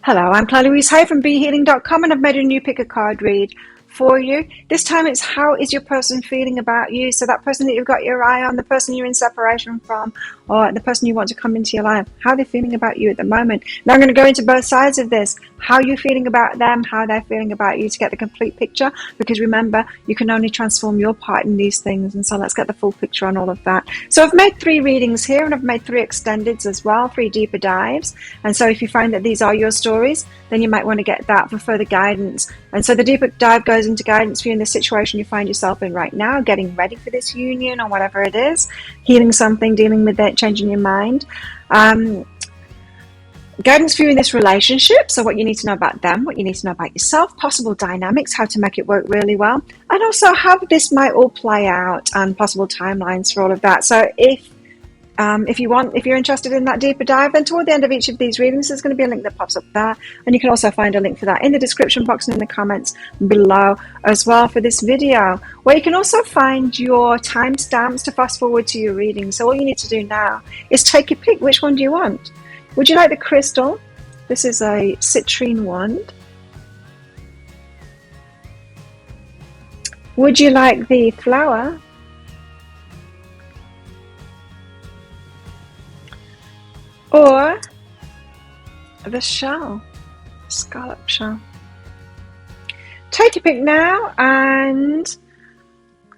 Hello, I'm Claire Louise Hay from BeHealing.com, and I've made a new pick a card read for you. This time it's how is your person feeling about you? So that person that you've got your eye on, the person you're in separation from, or the person you want to come into your life, how they're feeling about you at the moment. Now I'm going to go into both sides of this, how you're feeling about them, how they're feeling about you, to get the complete picture, because remember, you can only transform your part in these things, and so let's get the full picture on all of that. So I've made 3 readings here, and I've made 3 extendeds as well, 3 deeper dives, and so if you find that these are your stories, then you might want to get that for further guidance. And so the deeper dive goes into guidance for you in the situation you find yourself in right now, getting ready for this union or whatever it is, healing something, dealing with it, changing your mind. Guidance for you in this relationship, so what you need to know about them, what you need to know about yourself, possible dynamics, how to make it work really well, and also how this might all play out and possible timelines for all of that. So if you're interested in that deeper dive, then toward the end of each of these readings, there's going to be a link that pops up there, and you can also find a link for that in the description box and in the comments below as well for this video, where you can also find your timestamps to fast forward to your reading. So all you need to do now is take your pick. Which one do you want? Would you like the crystal? This is a citrine wand. Would you like the flower? Or the shell, scallop shell. Take your pick now, and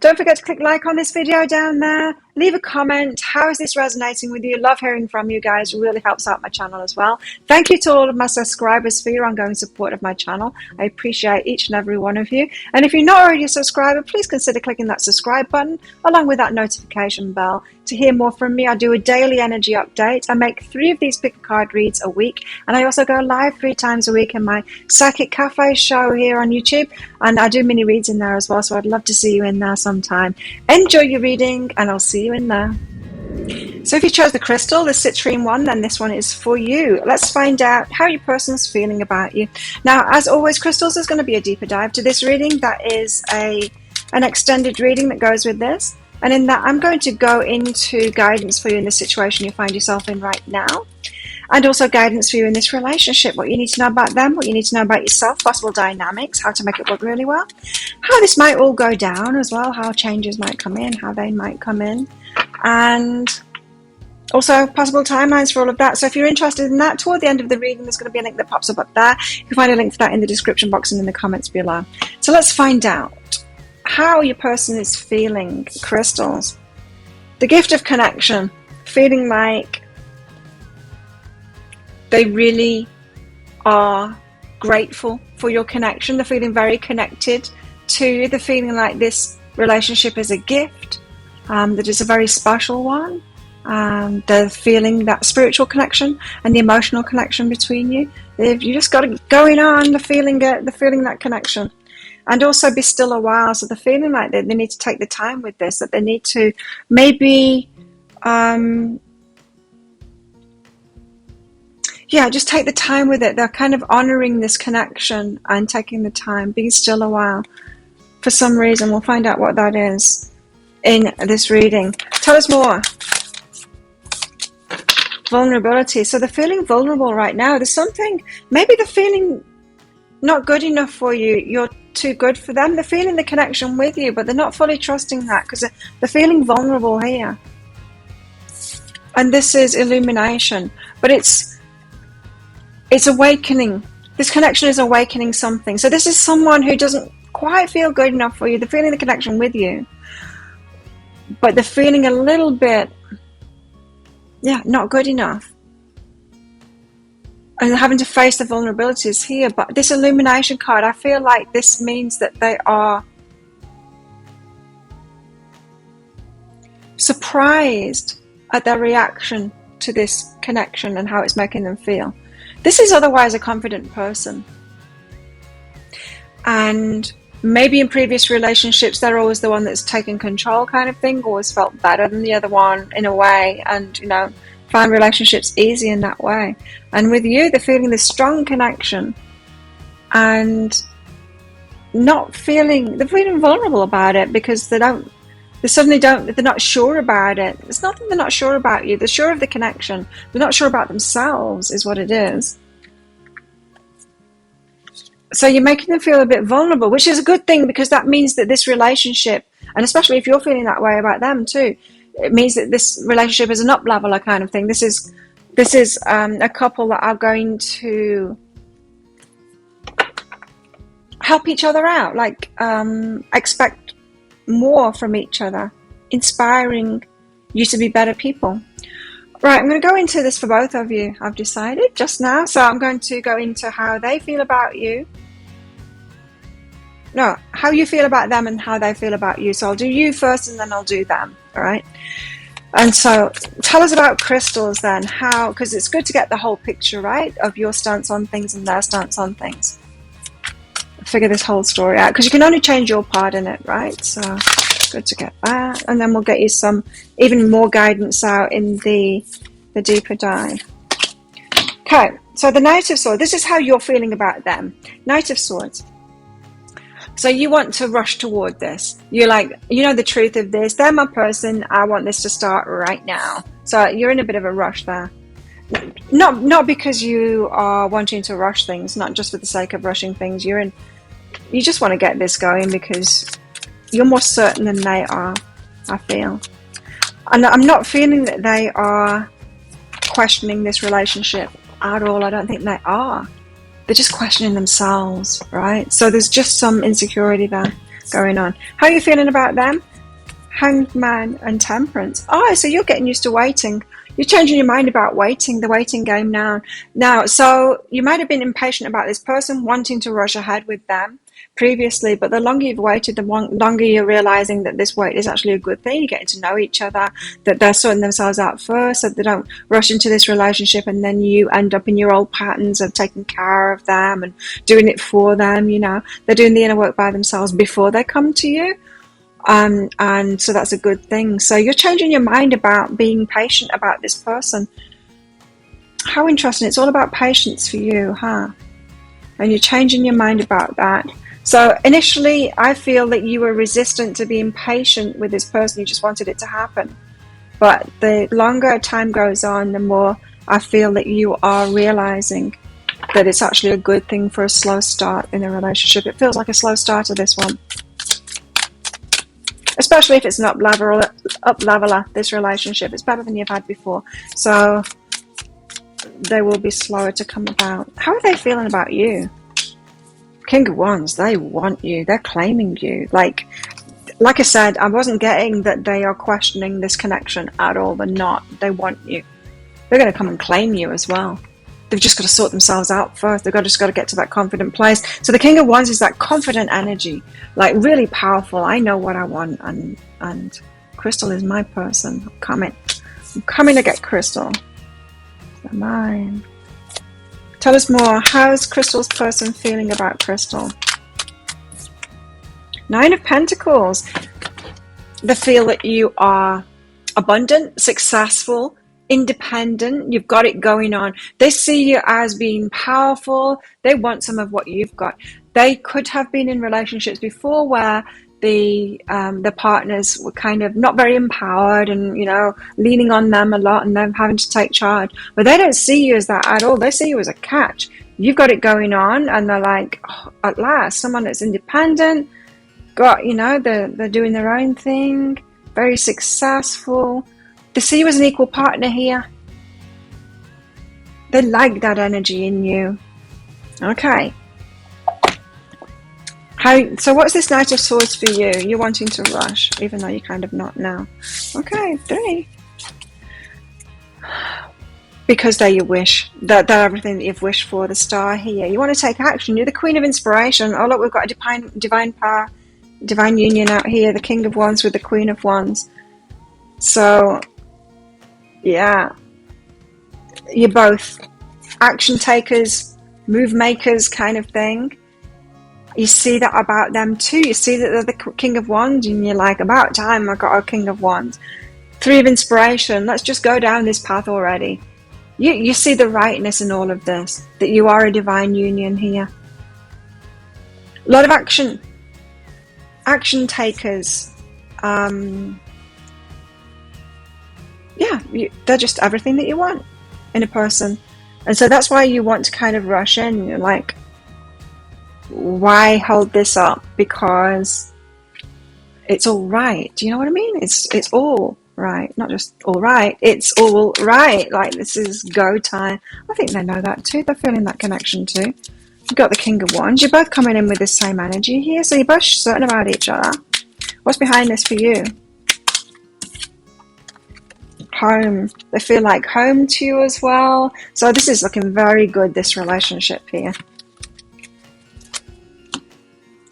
don't forget to click like on this video down there. Leave a comment. How is this resonating with you? Love hearing from you guys. It really helps out my channel as well. Thank you to all of my subscribers for your ongoing support of my channel. I appreciate each and every one of you. And if you're not already a subscriber, please consider clicking that subscribe button along with that notification bell to hear more from me. I do a daily energy update. I make 3 of these pick a card reads a week, and I also go live 3 times a week in my Psychic Cafe show here on YouTube, and I do mini reads in there as well, so I'd love to see you in there sometime. Enjoy your reading, and I'll see you in there. So if you chose the crystal, the citrine one, then this one is for you. Let's find out how your person's feeling about you. Now, as always, crystals, there's going to be a deeper dive to this reading. That is an extended reading that goes with this. And in that, I'm going to go into guidance for you in the situation you find yourself in right now. And also guidance for you in this relationship, what you need to know about them, what you need to know about yourself, possible dynamics, how to make it work really well, how this might all go down as well, how changes might come in, how they might come in, and also possible timelines for all of that. So if you're interested in that, toward the end of the reading, there's going to be a link that pops up there. You can find a link for that in the description box and in the comments below. So let's find out how your person is feeling, crystals. The gift of connection, feeling like they really are grateful for your connection. They're feeling very connected to you. They're feeling like this relationship is a gift, that is a very special one. They're feeling that spiritual connection and the emotional connection between you. You just got it going on, the feeling that connection. And also be still a while. So they're feeling like they need to take the time with this, that they need to maybe, just take the time with it. They're kind of honoring this connection and taking the time, being still a while. For some reason, we'll find out what that is in this reading. Tell us more. Vulnerability. So they're feeling vulnerable right now. There's something, maybe they're feeling not good enough for you. You're too good for them. They're feeling the connection with you, but they're not fully trusting that because they're feeling vulnerable here. And this is illumination, but it's awakening. This connection is awakening something. So this is someone who doesn't quite feel good enough for you. They're feeling the connection with you, but they're feeling a little bit, not good enough. And having to face the vulnerabilities here. But this illumination card, I feel like this means that they are surprised at their reaction to this connection and how it's making them feel. This is otherwise a confident person. And maybe in previous relationships, they're always the one that's taken control kind of thing, always felt better than the other one in a way. And, find relationships easy in that way. And with you, they're feeling this strong connection and they're feeling vulnerable about it because they're not sure about it. It's not that they're not sure about you. They're sure of the connection. They're not sure about themselves is what it is. So you're making them feel a bit vulnerable, which is a good thing, because that means that this relationship, and especially if you're feeling that way about them too, it means that this relationship is an up-leveler kind of thing. This is a couple that are going to help each other out, like expect more from each other, inspiring you to be better people. Right, I'm going to go into this for both of you, I've decided just now. So I'm going to go into how they feel about you. No, how you feel about them and how they feel about you. So I'll do you first and then I'll do them, all right? And so tell us about crystals then, how, because it's good to get the whole picture, right, of your stance on things and their stance on things. Figure this whole story out, because you can only change your part in it, right? So good to get that, and then we'll get you some even more guidance out in the deeper dive. Okay, so the Knight of Swords, this is how you're feeling about them. Knight of Swords. So you want to rush toward this. You're like, you know the truth of this. They're my person. I want this to start right now. So you're in a bit of a rush there. Not because you are wanting to rush things, not just for the sake of rushing things. You just want to get this going because you're more certain than they are, I feel. And I'm not feeling that they are questioning this relationship at all. I don't think they are. They're just questioning themselves, right? So there's just some insecurity there going on. How are you feeling about them? Hanged Man and Temperance. Oh, so you're getting used to waiting. You're changing your mind about waiting, the waiting game now. So you might have been impatient about this person, wanting to rush ahead with them previously, but the longer you've waited, the longer you're realizing that this wait is actually a good thing. You're getting to know each other, that they're sorting themselves out first, so they don't rush into this relationship and then you end up in your old patterns of taking care of them and doing it for them. You know, they're doing the inner work by themselves before they come to you. And so that's a good thing. So you're changing your mind about being patient about this person. How interesting. It's all about patience for you, huh? And you're changing your mind about that. So initially, I feel that you were resistant to being patient with this person. You just wanted it to happen. But the longer time goes on, the more I feel that you are realizing that it's actually a good thing for a slow start in a relationship. It feels like a slow starter, this one. Especially if it's an up-leveler, this relationship. It's better than you've had before. So they will be slower to come about. How are they feeling about you? King of Wands, they want you. They're claiming you. Like I said, I wasn't getting that they are questioning this connection at all. They're not. They want you. They're going to come and claim you as well. They've just got to sort themselves out first. They've just got to get to that confident place. So the King of Wands is that confident energy, like really powerful. I know what I want, and Crystal is my person. I'm coming to get Crystal. They're mine. Tell us more. How's Crystal's person feeling about Crystal? Nine of Pentacles. They feel that you are abundant, successful, independent. You've got it going on. They see you as being powerful. They want some of what you've got. They could have been in relationships before where the partners were kind of not very empowered and, you know, leaning on them a lot and them having to take charge. But they don't see you as that at all. They see you as a catch. You've got it going on, and they're like, oh, at last, someone that's independent, got, you know, they're doing their own thing, very successful. They see you as an equal partner here. They like that energy in you. Okay. So what's this Knight of Swords for you? You're wanting to rush, even though you're kind of not now. Okay, 3. Because they're your wish. They're everything that you've wished for. The Star here. You want to take action. You're the Queen of Inspiration. Oh, look, we've got a divine power, divine union out here. The King of Wands with the Queen of Wands. So, yeah. You're both action takers, move makers kind of thing. You see that about them too. You see that they're the King of Wands, and you're like, about time I got a King of Wands. 3 of Inspiration. Let's just go down this path already. You see the rightness in all of this, that you are a divine union here. A lot of action takers. They're just everything that you want in a person. And so that's why you want to kind of rush in. You're like, why hold this up? Because it's all right. Do you know what I mean? It's all right, not just all right. It's all right. Like, this is go time. I think they know that too. They're feeling that connection too. You've got the King of Wands. You're both coming in with the same energy here, so you're both certain about each other. What's behind this for you? Home. They feel like home to you as well. So this is looking very good, this relationship here.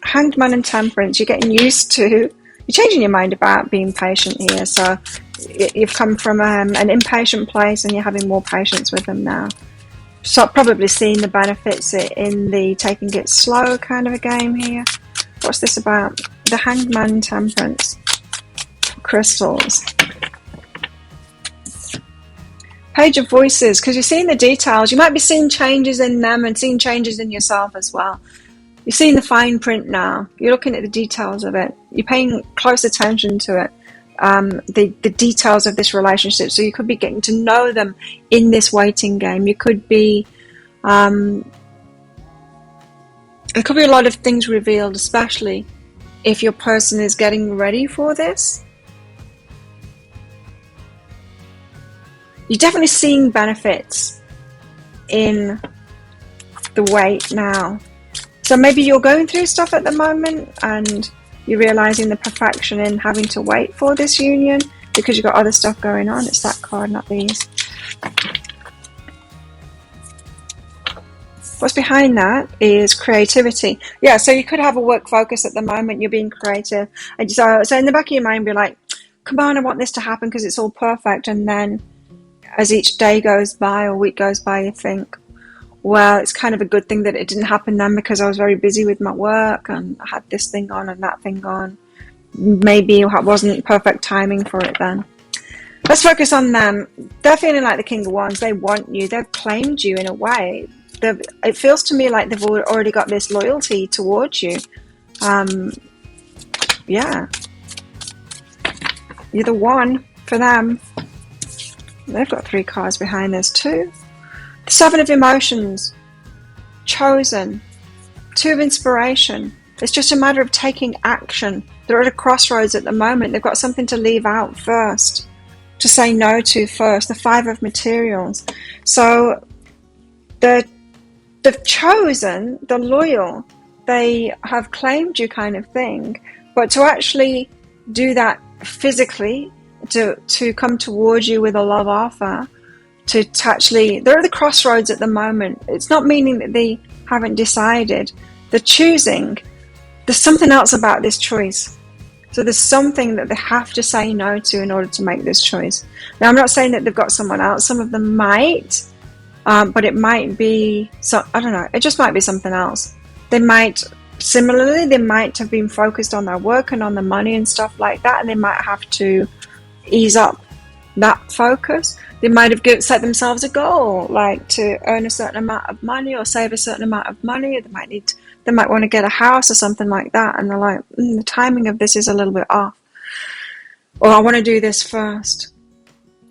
Hanged Man and Temperance. You're getting used to, you're changing your mind about being patient here. So you've come from an impatient place and you're having more patience with them now. So probably seeing the benefits in the taking it slow kind of a game here. What's this about? The Hanged Man and Temperance. Crystals. Page of Voices, because you're seeing the details. You might be seeing changes in them and seeing changes in yourself as well. You're seeing the fine print now. You're looking at the details of it. You're paying close attention to it. The details of this relationship. So you could be getting to know them in this waiting game. You could be... there could be a lot of things revealed, especially if your person is getting ready for this. You're definitely seeing benefits in the wait now. So maybe you're going through stuff at the moment and you're realizing the perfection in having to wait for this union because you've got other stuff going on. It's that card, not these. What's behind that is creativity. Yeah, so you could have a work focus at the moment. You're being creative. And so in the back of your mind, be like, come on, I want this to happen because it's all perfect. And then as each day goes by or week goes by, you think, well, it's kind of a good thing that it didn't happen then because I was very busy with my work and I had this thing on and that thing on. Maybe it wasn't perfect timing for it then. Let's focus on them. They're feeling like the King of Wands. They want you. They've claimed you in a way. It feels to me like they've already got this loyalty towards you. Yeah. You're the one for them. They've got 3 cards behind this too. The 7 of Emotions. Chosen. 2 of Inspiration. It's just a matter of taking action. They're at a crossroads at the moment. They've got something to leave out first. To say no to first. The 5 of Materials. So they've chosen the loyal. They have claimed you kind of thing. But to actually do that physically, to come towards you with a love offer, to actually, they're at the crossroads at the moment. It's not meaning that they haven't decided. They're choosing. There's something else about this choice. So there's something that they have to say no to in order to make this choice. Now, I'm not saying that they've got someone else. Some of them might, but it might be, I don't know, it just might be something else. They might have been focused on their work and on the money and stuff like that, and they might have to ease up that focus. They might have set themselves a goal, like to earn a certain amount of money or save a certain amount of money. They might want to get a house or something like that, and they're like, the timing of this is a little bit off, or I want to do this first.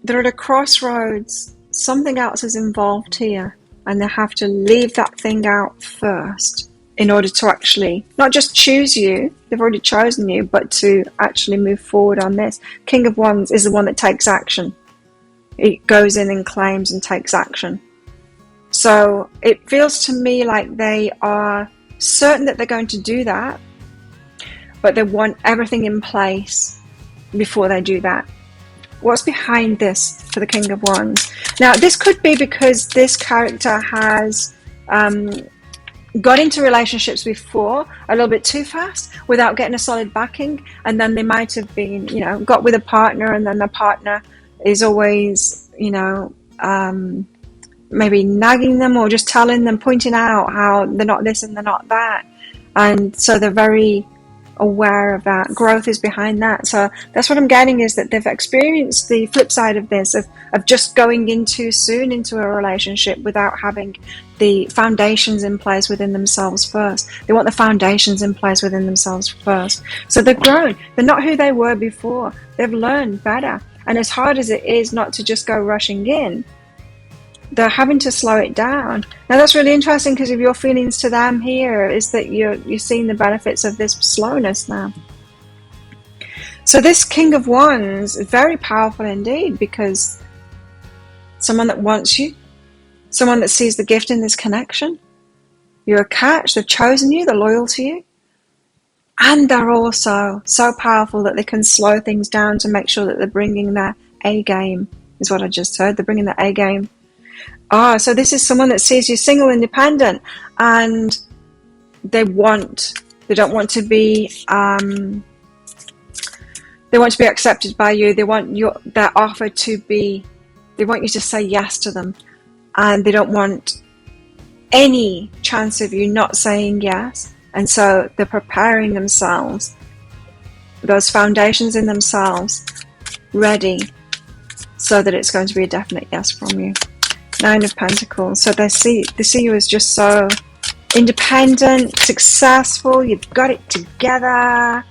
They're at a crossroads. Something else is involved here, and they have to leave that thing out first in order to actually not just choose you, they've already chosen you, but to actually move forward on this. King of Wands is the one that takes action. It goes in and claims and takes action. So it feels to me like they are certain that they're going to do that, but they want everything in place before they do that. What's behind this for the King of Wands? Now, this could be because this character has got into relationships before a little bit too fast without getting a solid backing, and then they might have been, got with a partner, and then the partner is always, maybe nagging them or just telling them, pointing out how they're not this and they're not that, and so they're very aware of that. Growth is behind that. So that's what I'm getting, is that they've experienced the flip side of this, of just going in too soon into a relationship without having the foundations in place within themselves first. They want the foundations in place within themselves first. So they've grown. They're not who they were before. They've learned better. And as hard as it is not to just go rushing in, they're having to slow it down. Now that's really interesting, because of your feelings to them here is that you're seeing the benefits of this slowness now. So this King of Wands is very powerful indeed, because someone that wants you, someone that sees the gift in this connection. You're a catch, they've chosen you, they're loyal to you. And they're also so powerful that they can slow things down to make sure that they're bringing their A game, is what I just heard. They're bringing their A game. So this is someone that sees you single, independent, and they don't want to be, they want to be accepted by you. They want their offer to be, they want you to say yes to them. And they don't want any chance of you not saying yes. And so they're preparing themselves, those foundations in themselves, ready, so that it's going to be a definite yes from you. 9 of Pentacles. So they see you as just so independent, successful, you've got it together.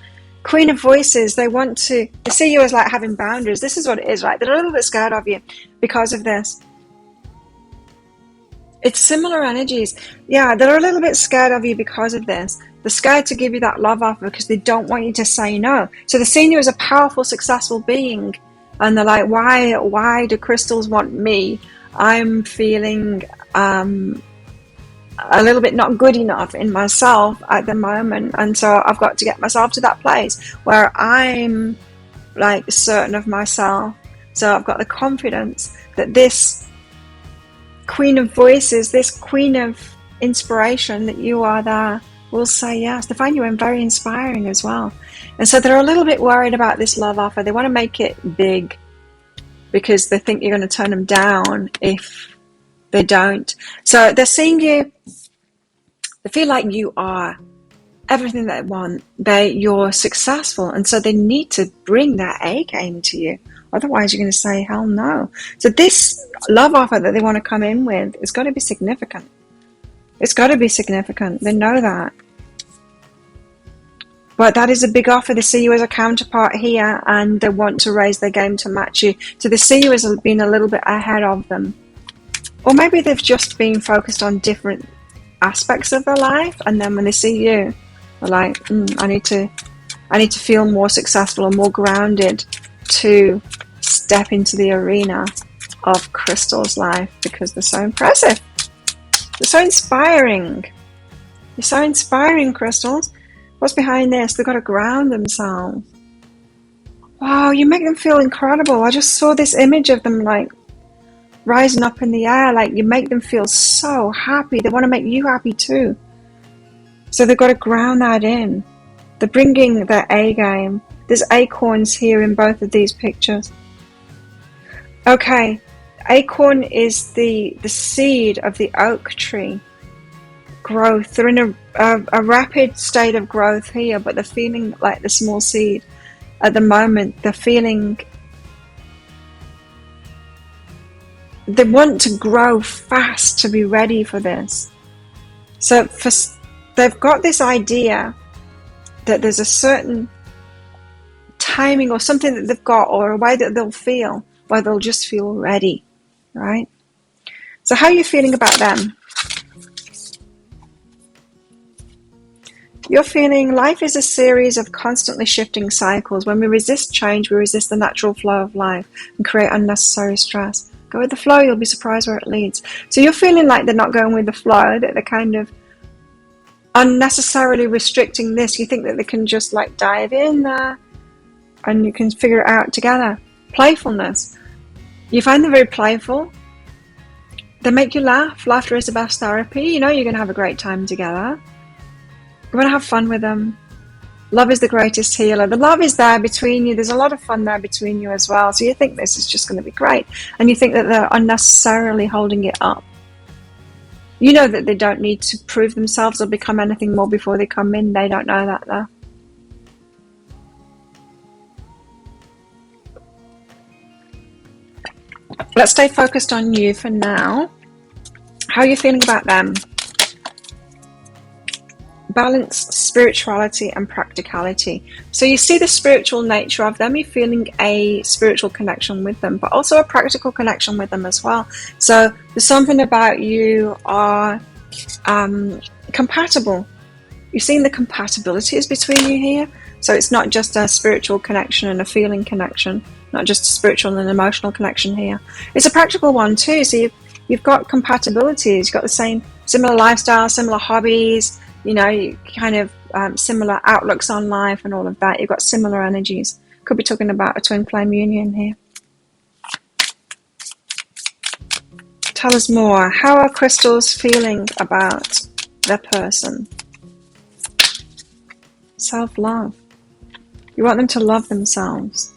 Queen of Voices, they see you as like having boundaries. This is what it is, right? They're a little bit scared of you because of this. It's similar energies. Yeah, they're a little bit scared of you because of this. They're scared to give you that love offer because they don't want you to say no. So they're seeing you as a powerful, successful being. And they're like, why do crystals want me? I'm feeling a little bit not good enough in myself at the moment. And so I've got to get myself to that place where I'm like certain of myself. So I've got the confidence that this Queen of Voices, this Queen of Inspiration that you are there, will say yes. They find you very inspiring as well. And so they're a little bit worried about this love offer. They want to make it big because they think you're going to turn them down if they don't. So they're seeing you, they feel like you are everything they want. You're successful, and so they need to bring that A game to you. Otherwise, you're going to say, hell no. So this love offer that they want to come in with is got to be significant. It's got to be significant. They know that. But that is a big offer. They see you as a counterpart here, and they want to raise their game to match you. So they see you as being a little bit ahead of them. Or maybe they've just been focused on different aspects of their life, and then when they see you, they're like, I need to feel more successful and more grounded to step into the arena of Crystal's life, because they're so impressive. They're so inspiring. You're so inspiring, Crystals. What's behind this? They've got to ground themselves. Wow, you make them feel incredible. I just saw this image of them like rising up in the air. Like, you make them feel so happy. They want to make you happy too. So they've got to ground that in. They're bringing their A game. There's acorns here in both of these pictures. Okay, acorn is the seed of the oak tree. Growth. They're in a rapid state of growth here, but they're feeling like the small seed at the moment. They're feeling they want to grow fast to be ready for this. So they've got this idea that there's a certain timing or something that they've got, or a way that they'll feel, where they'll just feel ready, right? So how are you feeling about them? You're feeling life is a series of constantly shifting cycles. When we resist change, we resist the natural flow of life and create unnecessary stress. Go with the flow, you'll be surprised where it leads. So you're feeling like they're not going with the flow, that they're kind of unnecessarily restricting this. You think that they can just like dive in there and you can figure it out together. Playfulness. You find them very playful. They make you laugh. Laughter is the best therapy. You know you're going to have a great time together. You want to have fun with them. Love is the greatest healer. The love is there between you. There's a lot of fun there between you as well. So you think this is just going to be great. And you think that they're unnecessarily holding it up. You know that they don't need to prove themselves or become anything more before they come in. They don't know that though. Let's stay focused on you for now. How are you feeling about them? balance spirituality and practicality. So you see the spiritual nature of them, you're feeling a spiritual connection with them, but also a practical connection with them as well. So there's something about you are compatible. You're seeing the compatibilities between you here. So it's not just a spiritual connection and a feeling connection, not just a spiritual and emotional connection here. It's a practical one too. So you've got compatibilities, you've got the similar lifestyle, similar hobbies, you know, you kind of similar outlooks on life and all of that. You've got similar energies. Could be talking about a twin flame union here. Tell us more. How are crystals feeling about their person? Self-love. You want them to love themselves.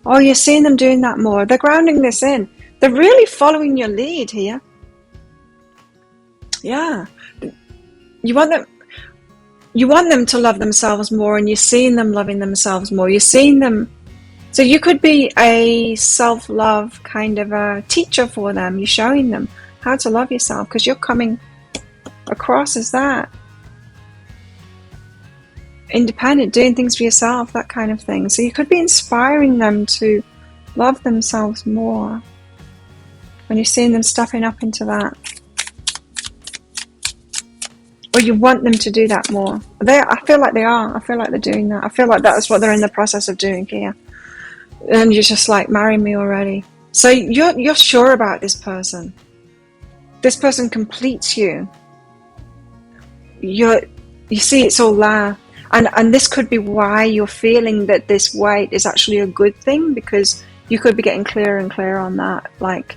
Oh, you're seeing them doing that more. They're grounding this in. They're really following your lead here. Yeah. You want them to love themselves more, and you're seeing them loving themselves more. You're seeing them. So you could be a self-love kind of a teacher for them. You're showing them how to love yourself because you're coming across as that. Independent, doing things for yourself, that kind of thing. So you could be inspiring them to love themselves more when you're seeing them stepping up into that. Or you want them to do that more. I feel like they are. I feel like they're doing that. I feel like that's what they're in the process of doing here. And you're just like, marry me already. So you're sure about this person. This person completes you. You see, it's all there. And this could be why you're feeling that this weight is actually a good thing, because you could be getting clearer and clearer on that. Like,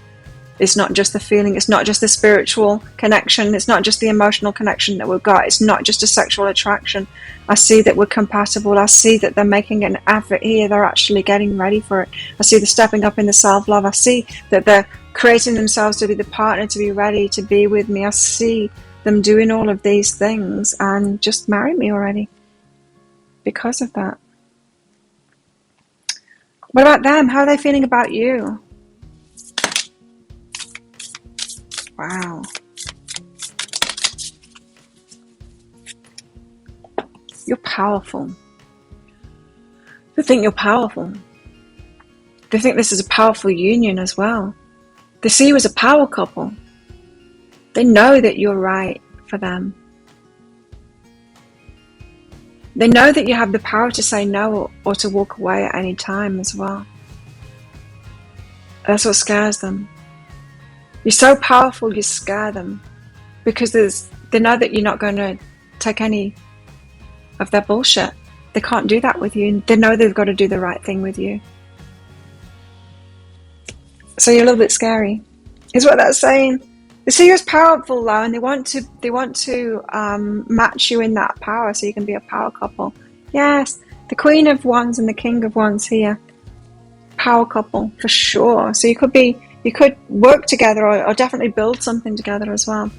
it's not just the feeling, it's not just the spiritual connection, it's not just the emotional connection that we've got, it's not just a sexual attraction. I see that we're compatible. I see that they're making an effort here. They're actually getting ready for it. I see they're stepping up in the self-love. I see that they're creating themselves to be the partner, to be ready to be with me. I see them doing all of these things and just marry me already because of that. What about them? How are they feeling about you? Wow. You're powerful. They think you're powerful. They think this is a powerful union as well. They see you as a power couple. They know that you're right for them. They know that you have the power to say no or to walk away at any time as well. That's what scares them. You're so powerful, you scare them, because they know that you're not going to take any of their bullshit. They can't do that with you. They know they've got to do the right thing with you. So you're a little bit scary, is what that's saying. They see you as powerful though, and they want to match you in that power, so you can be a power couple. Yes, the Queen of Wands and the King of Wands here, power couple for sure. So you could work together, or definitely build something together as well.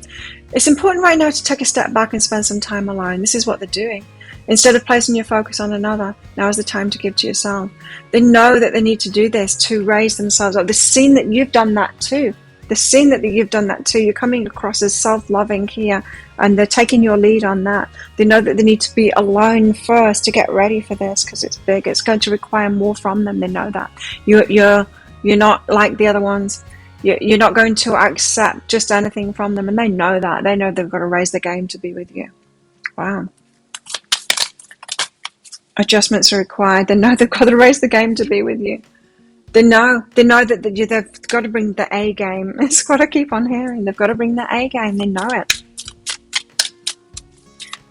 It's important right now to take a step back and spend some time alone. This is what they're doing. Instead of placing your focus on another, now is the time to give to yourself. They know that they need to do this to raise themselves up. They've seen that you've done that too. They've seen that you've done that too. You're coming across as self-loving here, and they're taking your lead on that. They know that they need to be alone first to get ready for this, because it's big. It's going to require more from them. They know that. You're not like the other ones. You're not going to accept just anything from them, and they know that. They know they've got to raise the game to be with you. Wow. Adjustments are required. They know they've got to raise the game to be with you. They know that they've got to bring the A game. It's what I keep on hearing. They've got to bring the A game. They know it.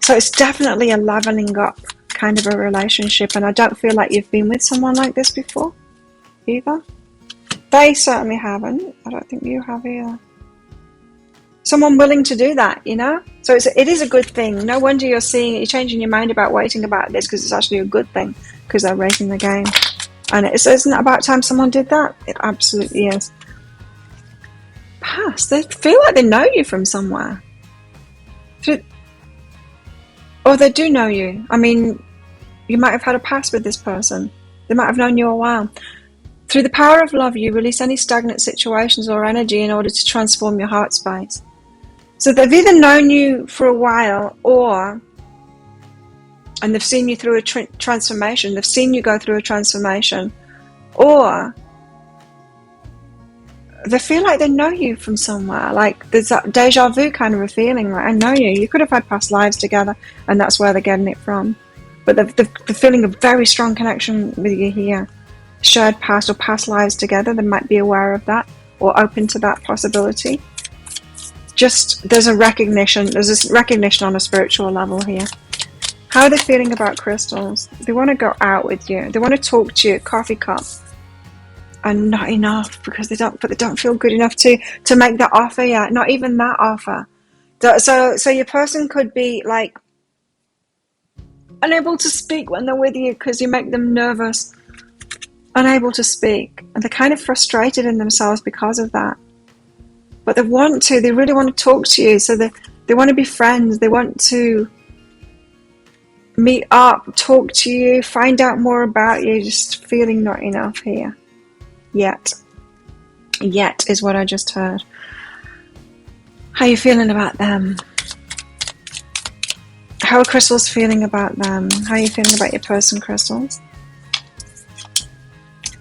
So it's definitely a leveling up kind of a relationship, and I don't feel like you've been with someone like this before either. They certainly haven't. I don't think you have either. Someone willing to do that, you know? So it is a good thing. No wonder you're changing your mind about waiting about this, because it's actually a good thing, because they're raising the game. And isn't it about time someone did that? It absolutely is. Past. They feel like they know you from somewhere. Or they do know you. I mean, you might have had a past with this person. They might have known you a while. Through the power of love, you release any stagnant situations or energy in order to transform your heart space. So they've either known you for a while, or and they've seen you through a transformation. They've seen you go through a transformation, or they feel like they know you from somewhere. Like there's that deja vu kind of a feeling. Like, I know you. You could have had past lives together, and that's where they're getting it from. But they're feeling a very strong connection with you here. Shared past or past lives together. They might be aware of that or open to that possibility. Just there's a recognition. There's this recognition on a spiritual level here. How are they feeling about crystals? They want to go out with you. They want to talk to you at coffee cup. And not enough, because they don't feel good enough to make that offer yet. Not even that offer. So your person could be like unable to speak when they're with you because you make them nervous, unable to speak, and they're kind of frustrated in themselves because of that. But they really want to talk to you. So they want to be friends. They want to meet up, talk to you, find out more about you. Just feeling not enough here. Yet is what I just heard. How are you feeling about them? How are crystals feeling about them? How are you feeling about your person, crystals?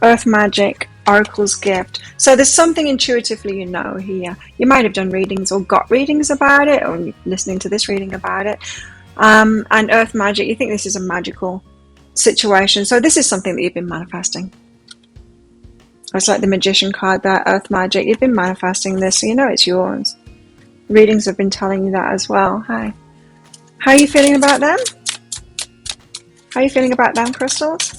Earth magic, oracle's gift. So there's something intuitively you know here. You might have done readings or got readings about it, or you're listening to this reading about it. And earth magic, you think this is a magical situation. So this is something that you've been manifesting. It's like the magician card there, earth magic. You've been manifesting this, so you know it's yours. Readings have been telling you that as well. Hi. How are you feeling about them? How are you feeling about them, crystals?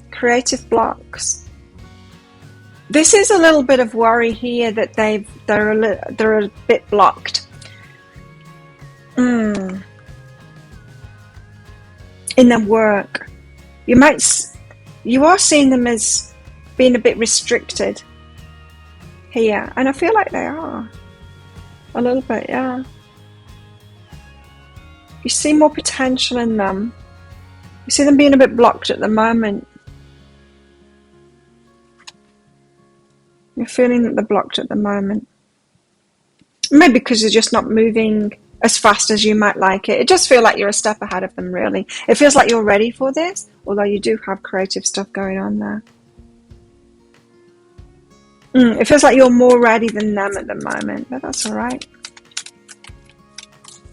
Creative blocks. This is a little bit of worry here that they're a bit blocked. In their work. You are seeing them as being a bit restricted here. And I feel like they are. A little bit, yeah. You see more potential in them. You see them being a bit blocked at the moment. You're feeling that they're blocked at the moment. Maybe because you're just not moving as fast as you might like it. It just feels like you're a step ahead of them, really. It feels like you're ready for this, although you do have creative stuff going on there. It feels like you're more ready than them at the moment, but that's all right.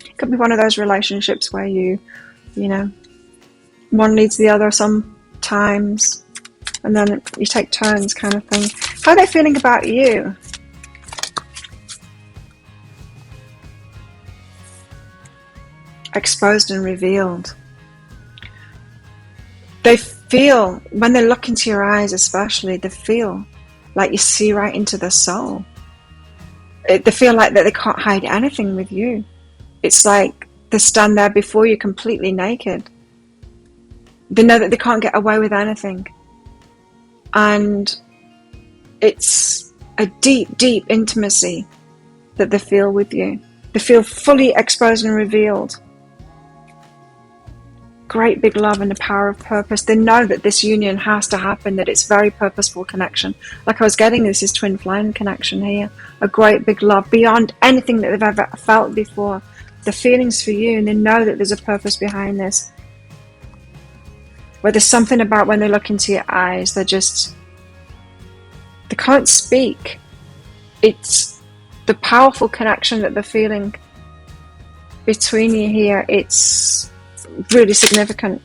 It could be one of those relationships where you know, one leads the other sometimes, and then you take turns kind of thing. How are they feeling about you? Exposed and revealed. They feel, when they look into your eyes especially, they feel like you see right into their soul. They feel like that they can't hide anything with you. It's like they stand there before you completely naked. They know that they can't get away with anything. And it's a deep, deep intimacy that they feel with you. They feel fully exposed and revealed. Great big love and the power of purpose. They know that this union has to happen, that it's very purposeful connection. Like I was getting, this is twin flame connection here. A great big love beyond anything that they've ever felt before. The feelings for you, and they know that there's a purpose behind this. Where there's something about when they look into your eyes, they can't speak. It's the powerful connection that they're feeling between you here. It's really significant.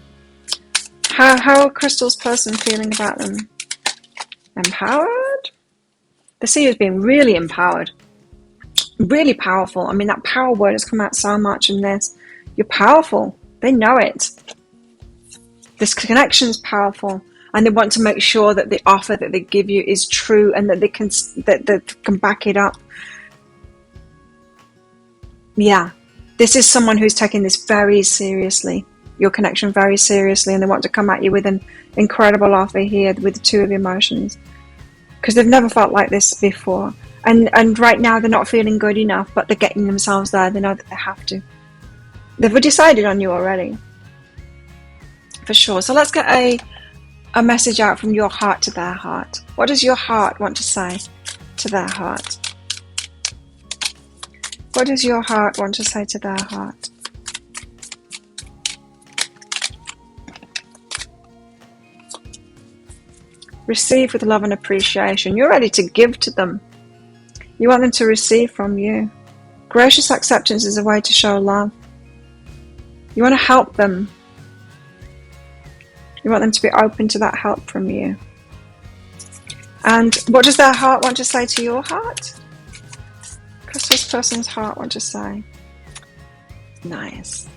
How are Crystal's person feeling about them? Empowered? They see you as being really empowered. Really powerful. I mean, that power word has come out so much in this. You're powerful. They know it. This connection is powerful, and they want to make sure that the offer that they give you is true, and that they can back it up. Yeah. This is someone who's taking this very seriously, your connection very seriously, and they want to come at you with an incredible offer here with the two of emotions, because they've never felt like this before. And right now they're not feeling good enough, but they're getting themselves there. They know that they have to. They've decided on you already, for sure. So let's get a message out from your heart to their heart. What does your heart want to say to their heart? What does your heart want to say to their heart? Receive with love and appreciation. You're ready to give to them. You want them to receive from you. Gracious acceptance is a way to show love. You want to help them. You want them to be open to that help from you. And what does their heart want to say to your heart? What's this person's heart want to say? Nice.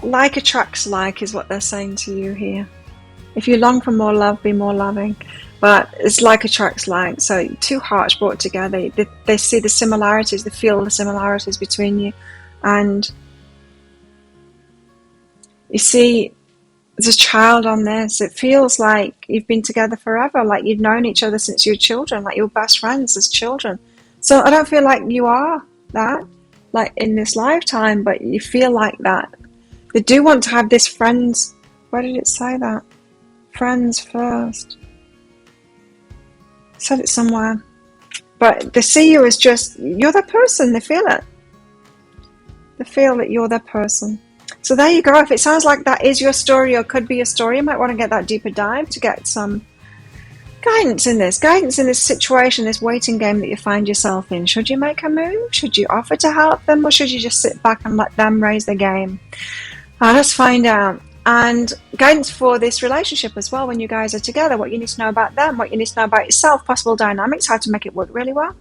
Like attracts like is what they're saying to you here. If you long for more love, be more loving. But it's like attracts like. So two hearts brought together. They see the similarities. They feel the similarities between you. And you see, there's a child on this. It feels like you've been together forever. Like you've known each other since you were children. Like you're best friends as children. So I don't feel like you are that, like in this lifetime, but you feel like that. They do want to have this friends. Where did it say that? Friends first. Said it somewhere. But they see you as just, you're their person. They feel it. They feel that you're their person. So there you go. If it sounds like that is your story or could be your story, you might want to get that deeper dive to get some guidance in this situation, this waiting game that you find yourself in. Should you make a move? Should you offer to help them? Or should you just sit back and let them raise the game? Let's find out. And guidance for this relationship as well when you guys are together, what you need to know about them, what you need to know about yourself, possible dynamics, how to make it work really well,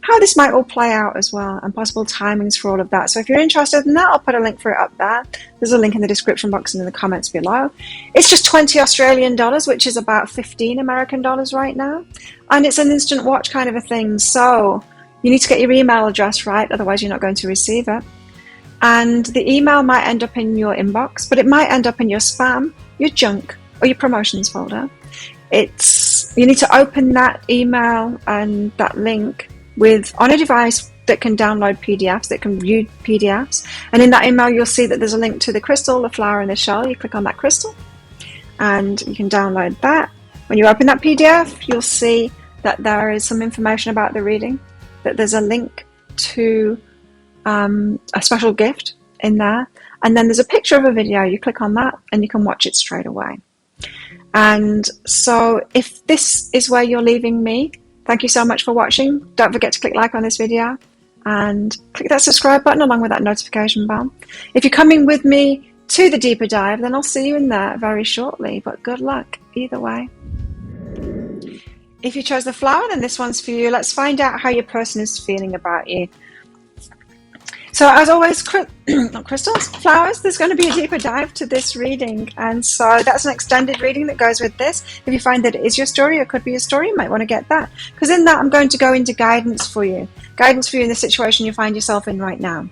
how this might all play out as well, and possible timings for all of that. So if you're interested in that, I'll put a link for it up there. There's a link in the description box and in the comments below. It's just 20 Australian dollars, which is about 15 American dollars right now. And it's an instant watch kind of a thing. So you need to get your email address right, otherwise you're not going to receive it. And the email might end up in your inbox, but it might end up in your spam, your junk, or your promotions folder. You need to open that email and that link on a device that can download PDFs, that can view PDFs. And in that email, you'll see that there's a link to the crystal, the flower, and the shell. You click on that crystal, and you can download that. When you open that PDF, you'll see that there is some information about the reading, that there's a link to a special gift in there, and then there's a picture of a video. You click on that and you can watch it straight away. And so if this is where you're leaving me, thank you so much for watching. Don't forget to click like on this video and click that subscribe button along with that notification bell. If you're coming with me to the deeper dive, then I'll see you in there very shortly, but good luck either way. If you chose the flower, then this one's for you. Let's find out how your person is feeling about you. So as always, crystals, flowers, there's going to be a deeper dive to this reading. And so that's an extended reading that goes with this. If you find that it is your story or could be your story, you might want to get that. Because in that, I'm going to go into guidance for you. Guidance for you in the situation you find yourself in right now.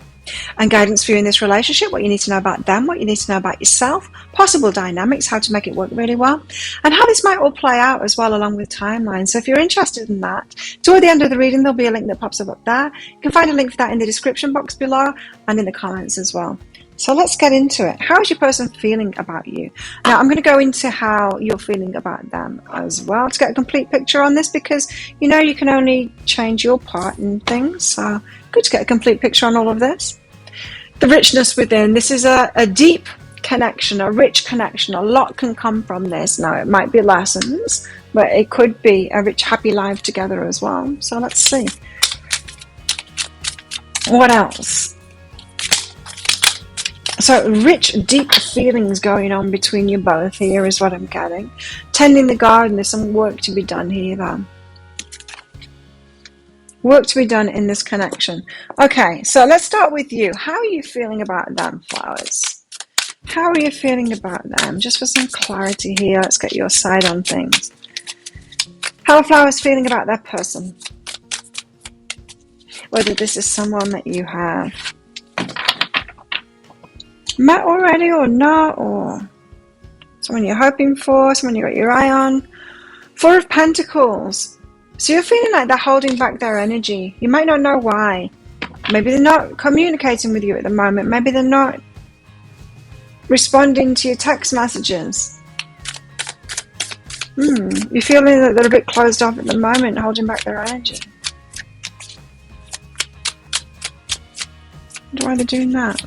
And guidance for you in this relationship, what you need to know about them, what you need to know about yourself, possible dynamics, how to make it work really well, and how this might all play out as well along with timelines. So if you're interested in that, toward the end of the reading, there'll be a link that pops up there. You can find a link for that in the description box below and in the comments as well. So let's get into it. How is your person feeling about you? Now, I'm going to go into how you're feeling about them as well to get a complete picture on this, because you know you can only change your part in things. So good to get a complete picture on all of this. The richness within. This is a deep connection, a rich connection. A lot can come from this. Now, it might be lessons, but it could be a rich, happy life together as well. So let's see. What else? So rich, deep feelings going on between you both here is what I'm getting. Tending the garden, there's some work to be done here though. Work to be done in this connection. Okay, so let's start with you. How are you feeling about them, flowers? How are you feeling about them? Just for some clarity here, let's get your side on things. How are flowers feeling about their person? Whether this is someone that you have met already or not, or someone you're hoping for, someone you got your eye on. Four of Pentacles. So you're feeling like they're holding back their energy. You might not know why. Maybe they're not communicating with you at the moment. Maybe they're not responding to your text messages. You're feeling that they're a bit closed off at the moment, holding back their energy. I wonder why they're doing that.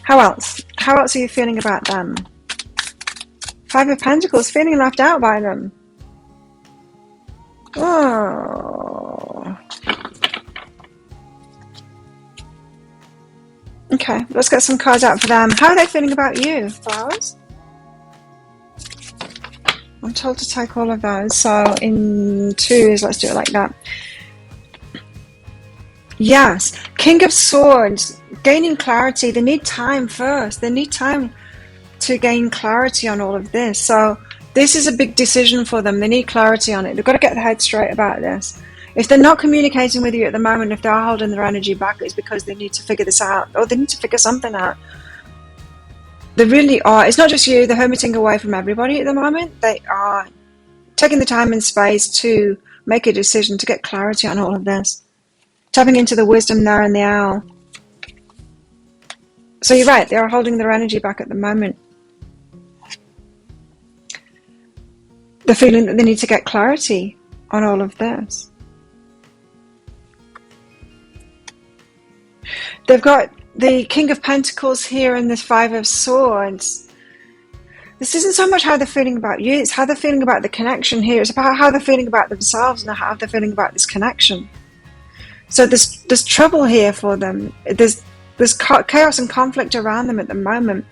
How else? How else are you feeling about them? Five of Pentacles, feeling left out by them. Oh. Okay, let's get some cards out for them. How are they feeling about you, flowers? I'm told to take all of those, so in twos, let's do it like that. Yes, King of Swords, gaining clarity. They need time first. They need time to gain clarity on all of this. So this is a big decision for them. They need clarity on it. They've got to get their head straight about this. If they're not communicating with you at the moment, if they are holding their energy back, it's because they need to figure this out, or they need to figure something out. They really are. It's not just you. They're hermiting away from everybody at the moment. They are taking the time and space to make a decision, to get clarity on all of this. Tapping into the wisdom there in the owl. So you're right, they are holding their energy back at the moment. They're feeling that they need to get clarity on all of this. They've got the King of Pentacles here and this Five of Swords. This isn't so much how they're feeling about you, it's how they're feeling about the connection here. It's about how they're feeling about themselves and how they're feeling about this connection. So there's trouble here for them. There's chaos and conflict around them at the moment.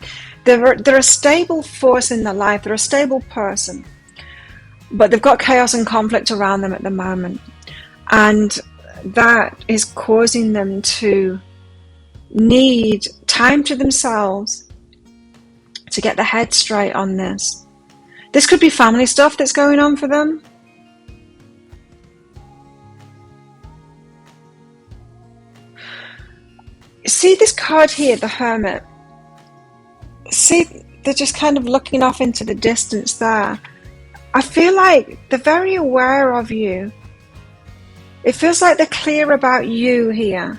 They're a stable force in their life. They're a stable person. But they've got chaos and conflict around them at the moment. And that is causing them to need time to themselves to get their head straight on this. This could be family stuff that's going on for them. See this card here, the Hermit. See, they're just kind of looking off into the distance there. I feel like they're very aware of you. It feels like they're clear about you here.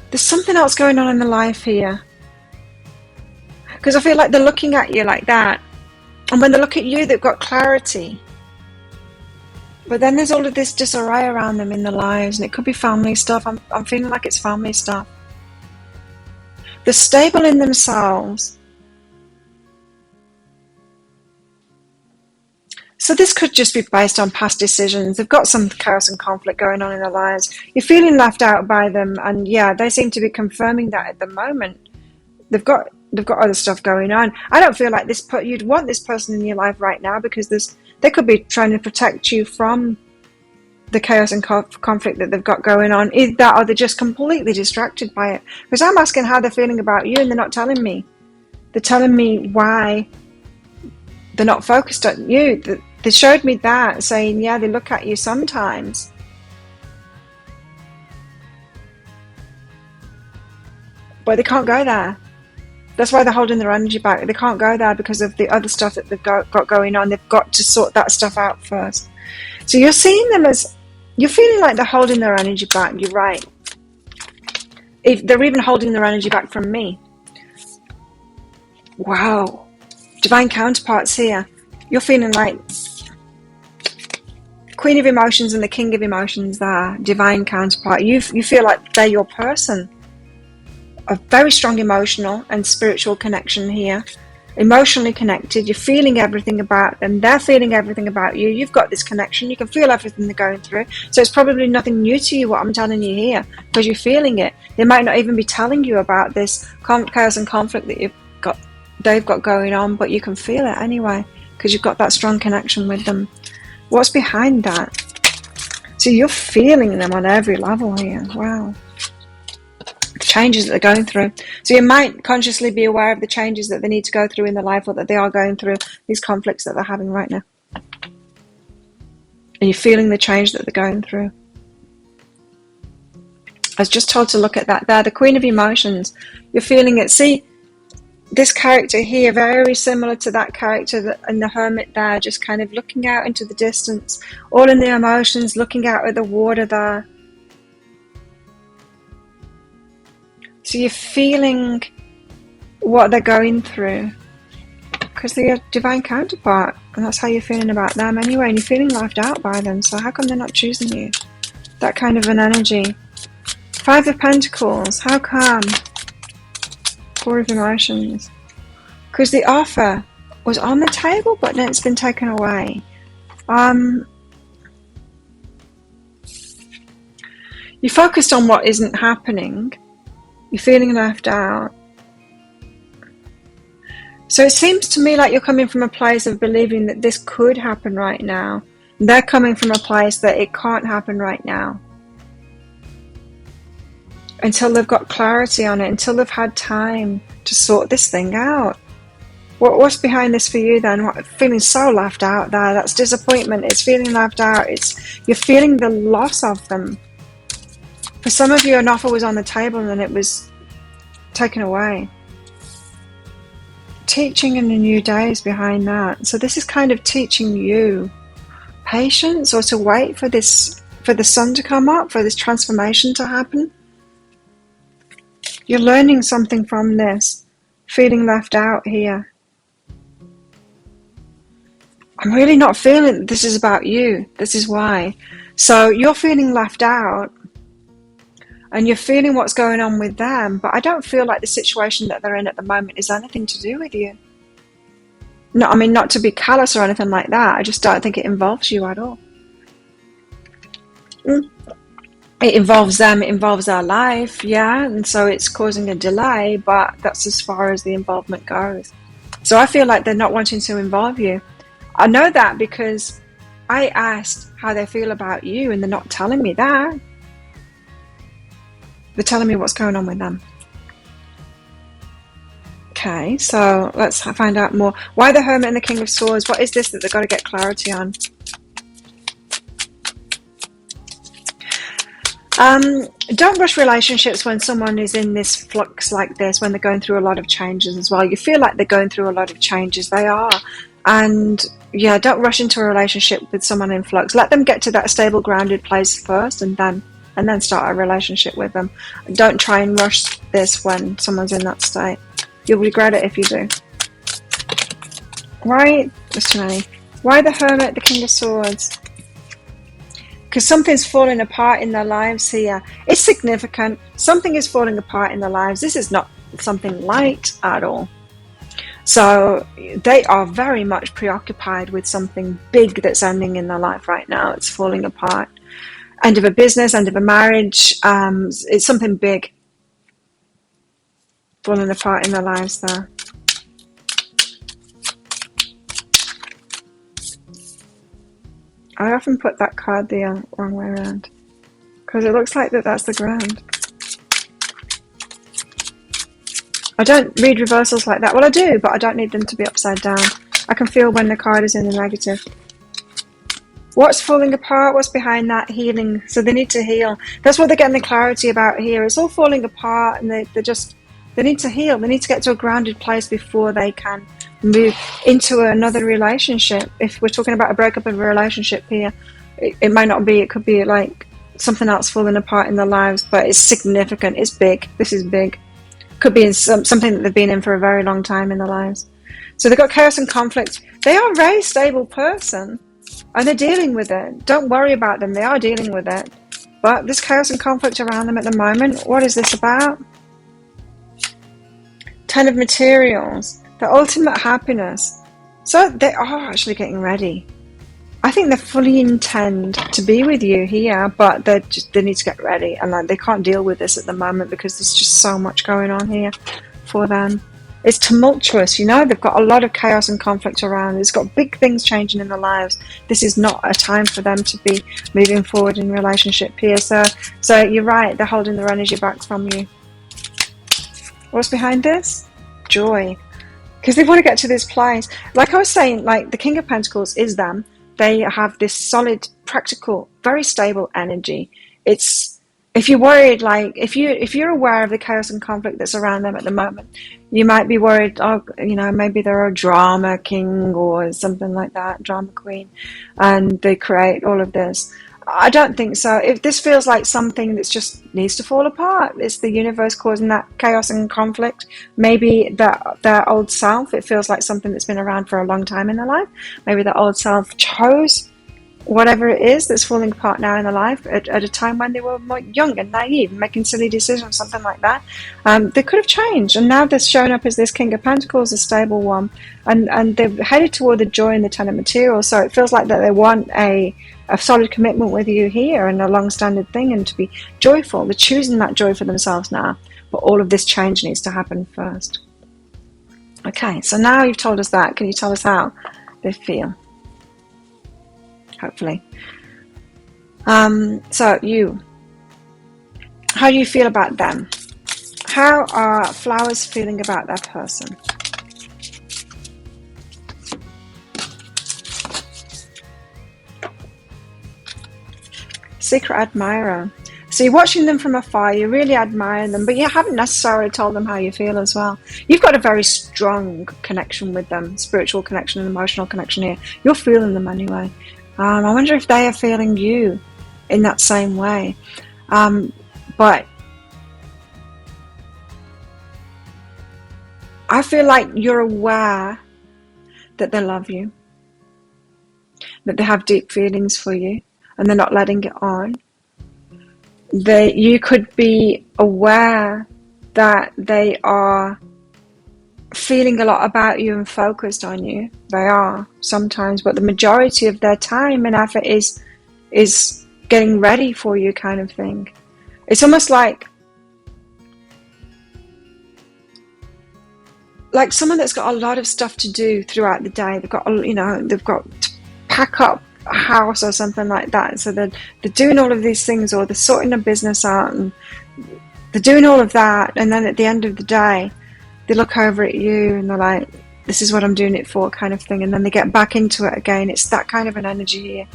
There's something else going on in their life here. Because I feel like they're looking at you like that. And when they look at you, they've got clarity. But then there's all of this disarray around them in their lives, and it could be family stuff. I'm feeling like it's family stuff. They're stable in themselves. So this could just be based on past decisions. They've got some chaos and conflict going on in their lives. You're feeling left out by them, and yeah, they seem to be confirming that at the moment. They've got other stuff going on. I don't feel like you'd want this person in your life right now, because they could be trying to protect you from the chaos and conflict that they've got going on. Either that, or they're just completely distracted by it. Because I'm asking how they're feeling about you, and they're not telling me. They're telling me why they're not focused on you. They showed me that, saying, yeah, they look at you sometimes. But they can't go there. That's why they're holding their energy back. They can't go there because of the other stuff that they've got going on. They've got to sort that stuff out first. So you're seeing them as, you're feeling like they're holding their energy back. You're right. If they're even holding their energy back from me. Wow. Divine counterparts here. You're feeling like Queen of Emotions and the King of Emotions there. Divine counterpart. You feel like they're your person. A very strong emotional and spiritual connection here. Emotionally connected. You're feeling everything about them. They're feeling everything about you. You've got this connection. You can feel everything they're going through. So it's probably nothing new to you what I'm telling you here, because you're feeling it. They might not even be telling you about this chaos and conflict that they've got going on, but you can feel it anyway, because you've got that strong connection with them. What's behind that? So you're feeling them on every level here. Wow. Changes that they're going through. So you might consciously be aware of the changes that they need to go through in their life, or that they are going through, these conflicts that they're having right now. And you're feeling the change that they're going through. I was just told to look at that there, the Queen of Emotions. You're feeling it. See, this character here, very similar to that character and the Hermit there, just kind of looking out into the distance, all in the emotions, looking out at the water there. So you're feeling what they're going through, because they're your divine counterpart, and that's how you're feeling about them anyway, and you're feeling left out by them. So how come they're not choosing you? That kind of an energy. Five of Pentacles, how come? Four of Emotions. Because the offer was on the table, but then it's been taken away. You're focused on what isn't happening. You're feeling left out. So it seems to me like you're coming from a place of believing that this could happen right now. They're coming from a place that it can't happen right now. Until they've got clarity on it, until they've had time to sort this thing out. What's behind this for you then? Feeling so left out there. That's disappointment. It's feeling left out. You're feeling the loss of them. For some of you, an offer was on the table and then it was taken away. Teaching in the new days behind that. So this is kind of teaching you patience, or to wait for the sun to come up, for this transformation to happen. You're learning something from this, feeling left out here. I'm really not feeling this is about you. This is why. So you're feeling left out and you're feeling what's going on with them, but I don't feel like the situation that they're in at the moment is anything to do with you. No, I mean, not to be callous or anything like that. I just don't think it involves you at all. It involves them, it involves our life, yeah, and so it's causing a delay, but that's as far as the involvement goes. So I feel like they're not wanting to involve you. I know that because I asked how they feel about you, and they're not telling me that. They're telling me what's going on with them. Okay, so let's find out more. Why the Hermit and the King of Swords? What is this that they've got to get clarity on? Don't rush relationships when someone is in this flux like this, when they're going through a lot of changes as well. You feel like they're going through a lot of changes. They are. And yeah, don't rush into a relationship with someone in flux. Let them get to that stable, grounded place first, and then start a relationship with them. Don't try and rush this when someone's in that state. You'll regret it if you do. Right? There's too many. Why the Hermit, the King of Swords? Because something's falling apart in their lives here. It's significant. Something is falling apart in their lives. This is not something light at all. So they are very much preoccupied with something big that's ending in their life right now. It's falling apart. End of a business, end of a marriage. It's something big falling apart in their lives there. I often put that card the wrong way around because it looks like that's the ground. I don't read reversals like that. Well, I do, but I don't need them to be upside down. I can feel when the card is in the negative. What's falling apart? What's behind that? Healing. So they need to heal. That's what they're getting the clarity about here. It's all falling apart, and they need to heal. They need to get to a grounded place before they can move into another relationship. If we're talking about a breakup of a relationship here, it might not be. It could be like something else falling apart in their lives, but it's significant. It's big. This is big. Could be in something that they've been in for a very long time in their lives. So they've got chaos and conflict. They are a very stable person, and they're dealing with it. Don't worry about them. They are dealing with it. But there's chaos and conflict around them at the moment. What is this about? 10 of Materials. The ultimate happiness. So they are actually getting ready. I think they fully intend to be with you here, but they need to get ready, and they can't deal with this at the moment because there's just so much going on here for them. It's tumultuous, you know. They've got a lot of chaos and conflict around. It's got big things changing in their lives. This is not a time for them to be moving forward in relationship here. So you're right. They're holding their energy back from you. What's behind this? Joy. Because they want to get to this place. Like I was saying, like the King of Pentacles is them. They have this solid, practical, very stable energy. It's, if you're worried, like if you're aware of the chaos and conflict that's around them at the moment, you might be worried, maybe they're a drama king or something like that, drama queen, and they create all of this. I don't think so. If this feels like something that just needs to fall apart, it's the universe causing that chaos and conflict. Maybe their old self, it feels like something that's been around for a long time in their life. Maybe their old self chose whatever it is that's falling apart now in their life at a time when they were more young and naive, making silly decisions, something like that. They could have changed, and now they're showing up as this King of Pentacles, a stable one, and they're headed toward the joy and the Ten of Materials. So it feels like that they want a solid commitment with you here and a long-standing thing, and to be joyful. They're choosing that joy for themselves now, but all of this change needs to happen first. Okay, so now you've told us that. Can you tell us how they feel? Hopefully. So how do you feel about them? How are flowers feeling about their person? Secret admirer. So you're watching them from afar, you really admire them, but you haven't necessarily told them how you feel as well. You've got a very strong connection with them, spiritual connection and emotional connection here. You're feeling them anyway. I wonder if they are feeling you in that same way. But I feel like you're aware that they love you, that they have deep feelings for you, and they're not letting it on. You could be aware that they are feeling a lot about you and focused on you. They are sometimes, but the majority of their time and effort is getting ready for you, kind of thing. It's almost like someone that's got a lot of stuff to do throughout the day. They've got to pack up a house or something like that. So they're doing all of these things, or they're sorting a business out, and they're doing all of that. And then at the end of the day, they look over at you and they're like, this is what I'm doing it for, kind of thing. And then they get back into it again. It's that kind of an energy here.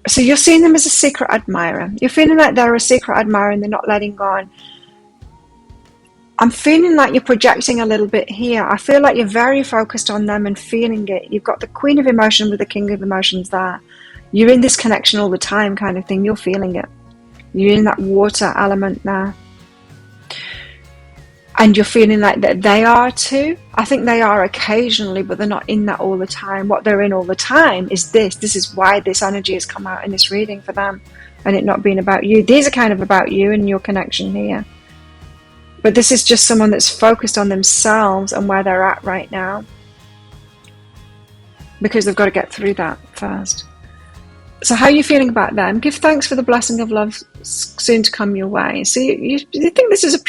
So you're seeing them as a secret admirer. You're feeling like they're a secret admirer and they're not letting on. I'm feeling like you're projecting a little bit here. I feel like you're very focused on them and feeling it. You've got the Queen of Emotion with the King of Emotions there. You're in this connection all the time, kind of thing. You're feeling it. You're in that water element there. And you're feeling like that they are too. I think they are occasionally, but they're not in that all the time. What they're in all the time is this. This is why this energy has come out in this reading for them, and it not being about you. These are kind of about you and your connection here. But this is just someone that's focused on themselves and where they're at right now, because they've got to get through that first. So how are you feeling about them? Give thanks for the blessing of love soon to come your way. So you think this is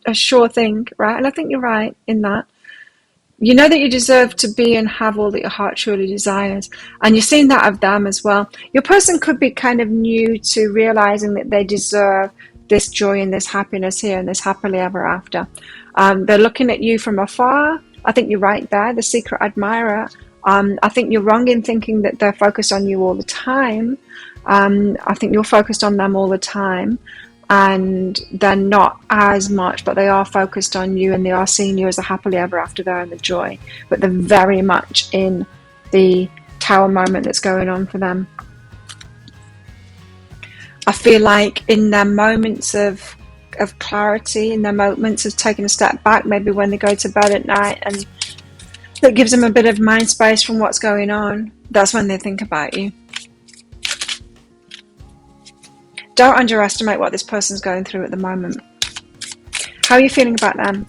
a sure thing, right? And I think you're right in that. You know that you deserve to be and have all that your heart truly desires. And you're seeing that of them as well. Your person could be kind of new to realizing that they deserve this joy and this happiness here and this happily ever after. They're looking at you from afar. I think you're right there, the secret admirer. I think you're wrong in thinking that they're focused on you all the time. I think you're focused on them all the time, and they're not as much, but they are focused on you, and they are seeing you as a happily ever after there and the joy. But they're very much in the tower moment that's going on for them. I feel like in their moments of clarity, in their moments of taking a step back, maybe when they go to bed at night, and that gives them a bit of mind space from what's going on, that's when they think about you. Don't underestimate what this person's going through at the moment. How are you feeling about them?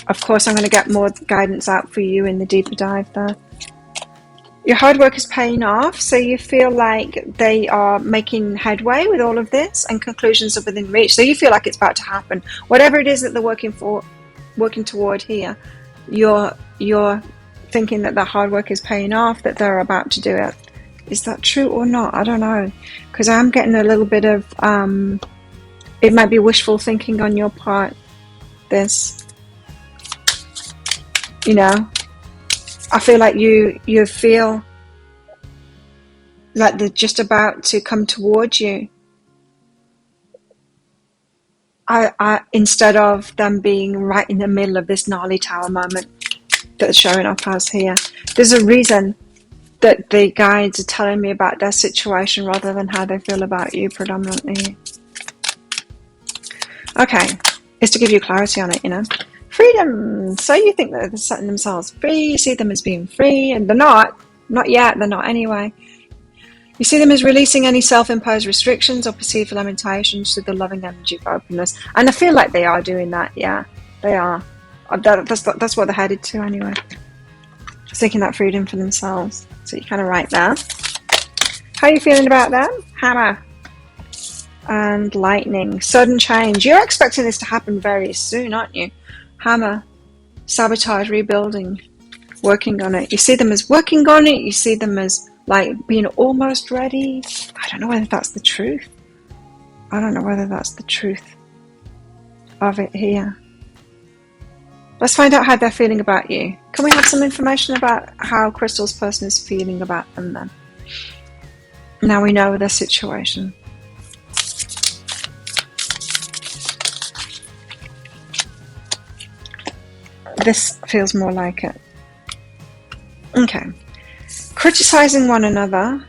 Of course, I'm going to get more guidance out for you in the deeper dive there. Your hard work is paying off, so you feel like they are making headway with all of this, and conclusions are within reach. So you feel like it's about to happen. Whatever it is that they're working toward here, you're thinking that the hard work is paying off, that they're about to do it. Is that true or not? I don't know, because I'm getting a little bit of it might be wishful thinking on your part, this, I feel like you feel like they're just about to come towards you. Instead of them being right in the middle of this gnarly tower moment that's showing up as here. There's a reason that the guides are telling me about their situation rather than how they feel about you predominantly. Okay, it's to give you clarity on it, Freedom. So you think that they're setting themselves free, you see them as being free, and they're not. Not yet, they're not anyway. You see them as releasing any self-imposed restrictions or perceived limitations to the loving energy of openness. And I feel like they are doing that, yeah. They are. That's what they're headed to anyway. Seeking that freedom for themselves. So you kind of write there. How are you feeling about them? Hammer. And lightning. Sudden change. You're expecting this to happen very soon, aren't you? Hammer. Sabotage, rebuilding. Working on it. You see them as working on it. You see them as like being almost ready. I don't know whether that's the truth. I don't know whether that's the truth of it here. Let's find out how they're feeling about you. Can we have some information about how Crystal's person is feeling about them then? Now we know their situation. This feels more like it. Okay. Criticizing one another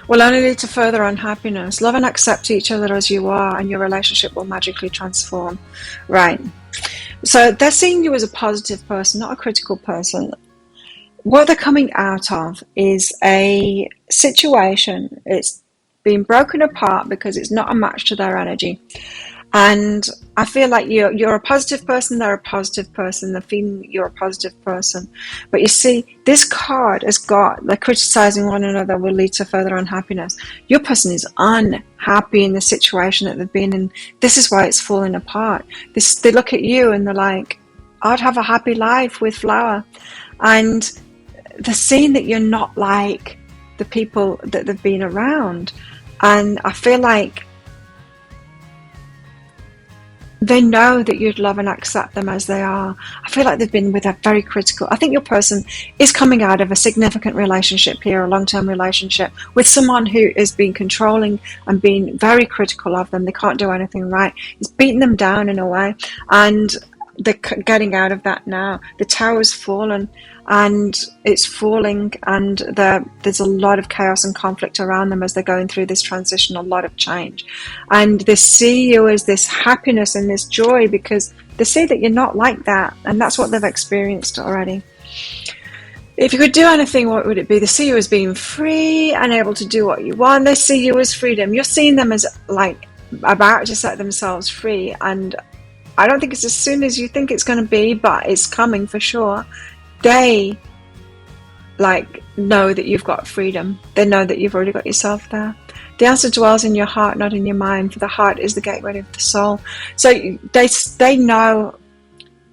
will only lead to further unhappiness. Love and accept each other as you are, and your relationship will magically transform. Right. So they're seeing you as a positive person, not a critical person. What they're coming out of is a situation. It's being broken apart because it's not a match to their energy. And I feel like you're a positive person, they're a positive person, they're feeling you're a positive person. But you see, this card has got, like, criticizing one another will lead to further unhappiness. Your person is unhappy in the situation that they've been in. This is why it's falling apart. They look at you and they're like, I'd have a happy life with Flower. And they're seeing that you're not like the people that they've been around. And I feel like they know that you'd love and accept them as they are. I feel like they've been with a very critical... I think your person is coming out of a significant relationship here, a long-term relationship, with someone who is being controlling and being very critical of them. They can't do anything right. It's beating them down in a way. And they're getting out of that now. The tower's fallen and it's falling, and there's a lot of chaos and conflict around them as they're going through this transition, a lot of change. And they see you as this happiness and this joy because they see that you're not like that, and that's what they've experienced already. If you could do anything, what would it be? They see you as being free and able to do what you want. They see you as freedom. You're seeing them as like about to set themselves free, and I don't think it's as soon as you think it's going to be, but it's coming for sure. They like know that you've got freedom. They know that you've already got yourself there. The answer dwells in your heart, not in your mind, for the heart is the gateway of the soul. So they know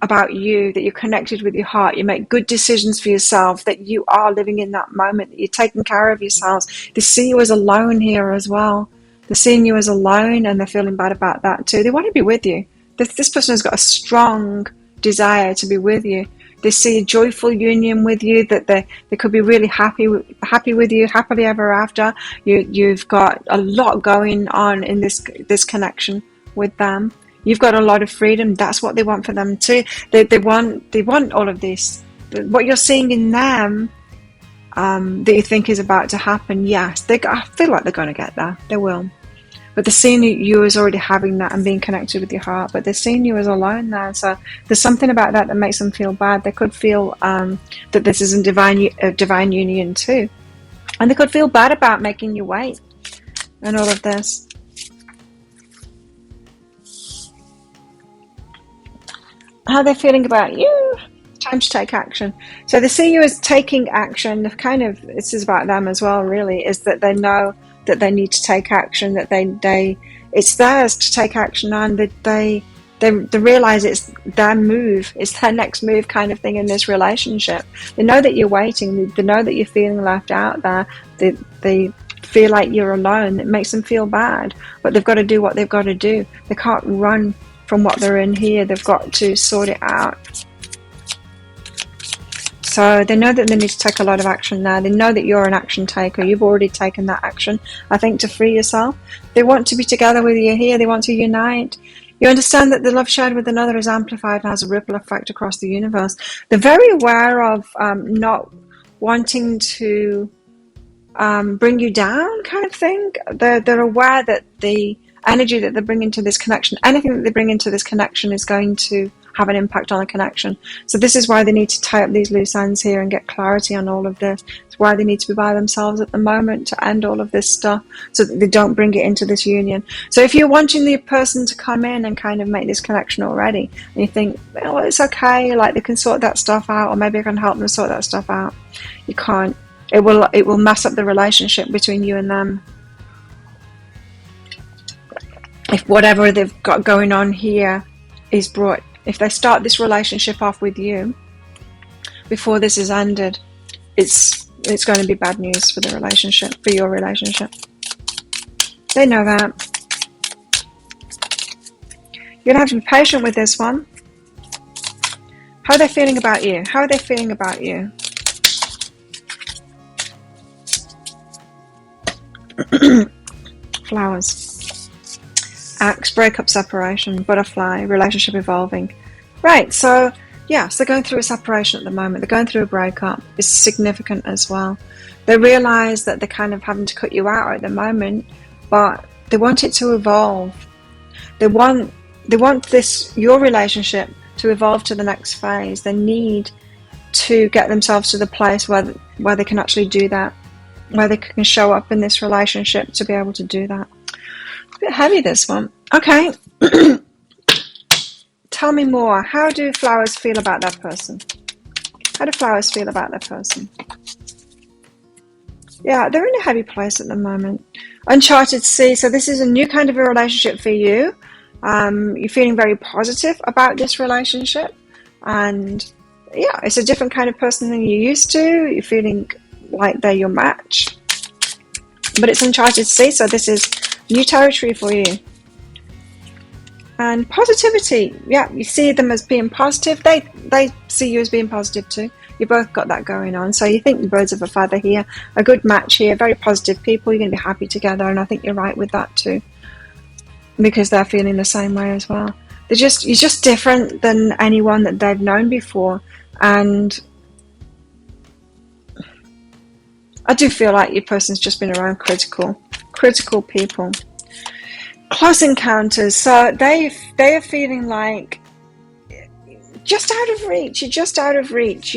about you, that you're connected with your heart, you make good decisions for yourself, that you are living in that moment, that you're taking care of yourselves. They see you as alone here as well. They're seeing you as alone, and they're feeling bad about that too. They want to be with you. This person has got a strong desire to be with you. They see a joyful union with you, that they could be really happy with you, happily ever after. You've got a lot going on in this connection with them. You've got a lot of freedom. That's what they want for them too. They want all of this. What you're seeing in them that you think is about to happen, yes, I feel like they're going to get there. They will. But they're seeing you as already having that and being connected with your heart, but they're seeing you as alone there. So there's something about that makes them feel bad. They could feel that this is a divine union too. And they could feel bad about making you wait and all of this. How they're feeling about you? Time to take action. So they see you as taking action. This is about them as well, really, is that they know that they need to take action, that it's theirs to take action on, that they realize it's their move, it's their next move kind of thing in this relationship. They know that you're waiting, they know that you're feeling left out there, they feel like you're alone. It makes them feel bad, but they've got to do what they've got to do. They can't run from what they're in here. They've got to sort it out. So they know that they need to take a lot of action now. They know that you're an action taker. You've already taken that action, I think, to free yourself. They want to be together with you here. They want to unite. You understand that the love shared with another is amplified and has a ripple effect across the universe. They're very aware of not wanting to bring you down, kind of thing. They're aware that the energy that they bring into this connection, anything that they bring into this connection is going to have an impact on the connection. So this is why they need to tie up these loose ends here and get clarity on all of this. It's why they need to be by themselves at the moment to end all of this stuff so that they don't bring it into this union. So if you're wanting the person to come in and kind of make this connection already, and you think, well, it's okay, like they can sort that stuff out, or maybe I can help them sort that stuff out, you can't. It will mess up the relationship between you and them. If whatever they've got going on here is brought, if they start this relationship off with you before this is ended, it's going to be bad news for the relationship, for your relationship. They know that. You're going to have to be patient with this one. How are they feeling about you? How are they feeling about you? Flowers. Axe, breakup, separation, butterfly, relationship evolving. Right, so yes, they're going through a separation at the moment. They're going through a breakup. It's significant as well. They realize that they're kind of having to cut you out at the moment, but they want it to evolve. They want this, your relationship, to evolve to the next phase. They need to get themselves to the place where they can actually do that, where they can show up in this relationship to be able to do that. It's a bit heavy, this one. Okay. Tell me more. How do flowers feel about that person? How do flowers feel about that person? Yeah, they're in a heavy place at the moment. Uncharted Sea. So this is a new kind of a relationship for you. You're feeling very positive about this relationship. And yeah, it's a different kind of person than you're used to. You're feeling like they're your match. But it's Uncharted Sea, so this is new territory for you. And positivity, yeah, you see them as being positive. They see you as being positive too. You both got that going on. So you think the birds of a feather here, a good match here, very positive people. You're going to be happy together, and I think you're right with that too, because they're feeling the same way as well. You're just different than anyone that they've known before, and I do feel like your person's just been around critical people. Close encounters. So they are feeling like just out of reach. You're just out of reach.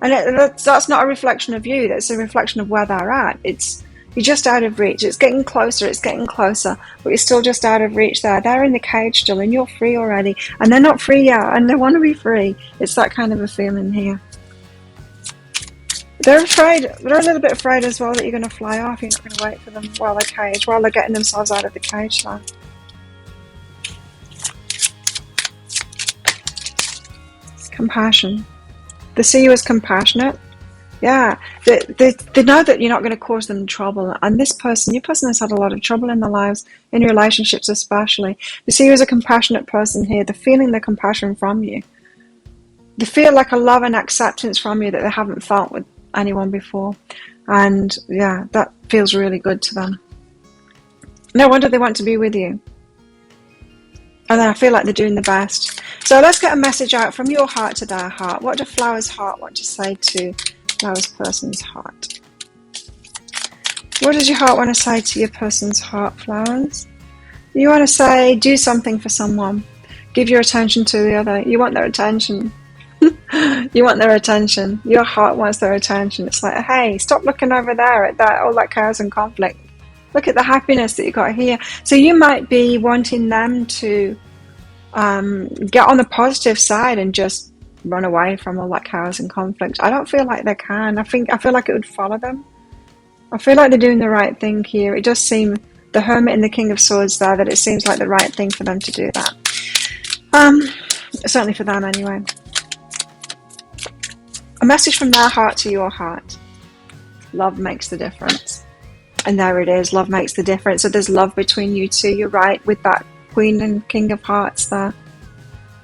That's not a reflection of you. That's a reflection of where they're at. You're just out of reach. It's getting closer. It's getting closer, but you're still just out of reach. They're in the cage still, and you're free already, and they're not free yet, and they want to be free. It's that kind of a feeling here. They're afraid. They're a little bit afraid as well that you're going to fly off. You're not going to wait for them while they're getting themselves out of the cage. So. Compassion. They see you as compassionate. Yeah. They know that you're not going to cause them trouble. And your person has had a lot of trouble in their lives, in relationships especially. They see you as a compassionate person here. They're feeling the compassion from you. They feel like a love and acceptance from you that they haven't felt with anyone before, and yeah, that feels really good to them. No wonder they want to be with you, and I feel like they're doing the best. So let's get a message out from your heart to their heart. What do Flower's heart want to say to Flower's person's heart? What does your heart want to say to your person's heart, Flowers? You want to say, do something for someone, give your attention to the other. You want their attention. You want their attention. Your heart wants their attention. It's like, hey, stop looking over there at all that chaos and conflict. Look at the happiness that you got here. So you might be wanting them to get on the positive side and just run away from all that chaos and conflict. I don't feel like they can. I feel like it would follow them. I feel like they're doing the right thing here. It does seem, the Hermit and the King of Swords there, that it seems like the right thing for them to do that. Certainly for them anyway. A message from their heart to your heart. Love makes the difference. And there it is. Love makes the difference. So there's love between you two. You're right with that Queen and King of Hearts there.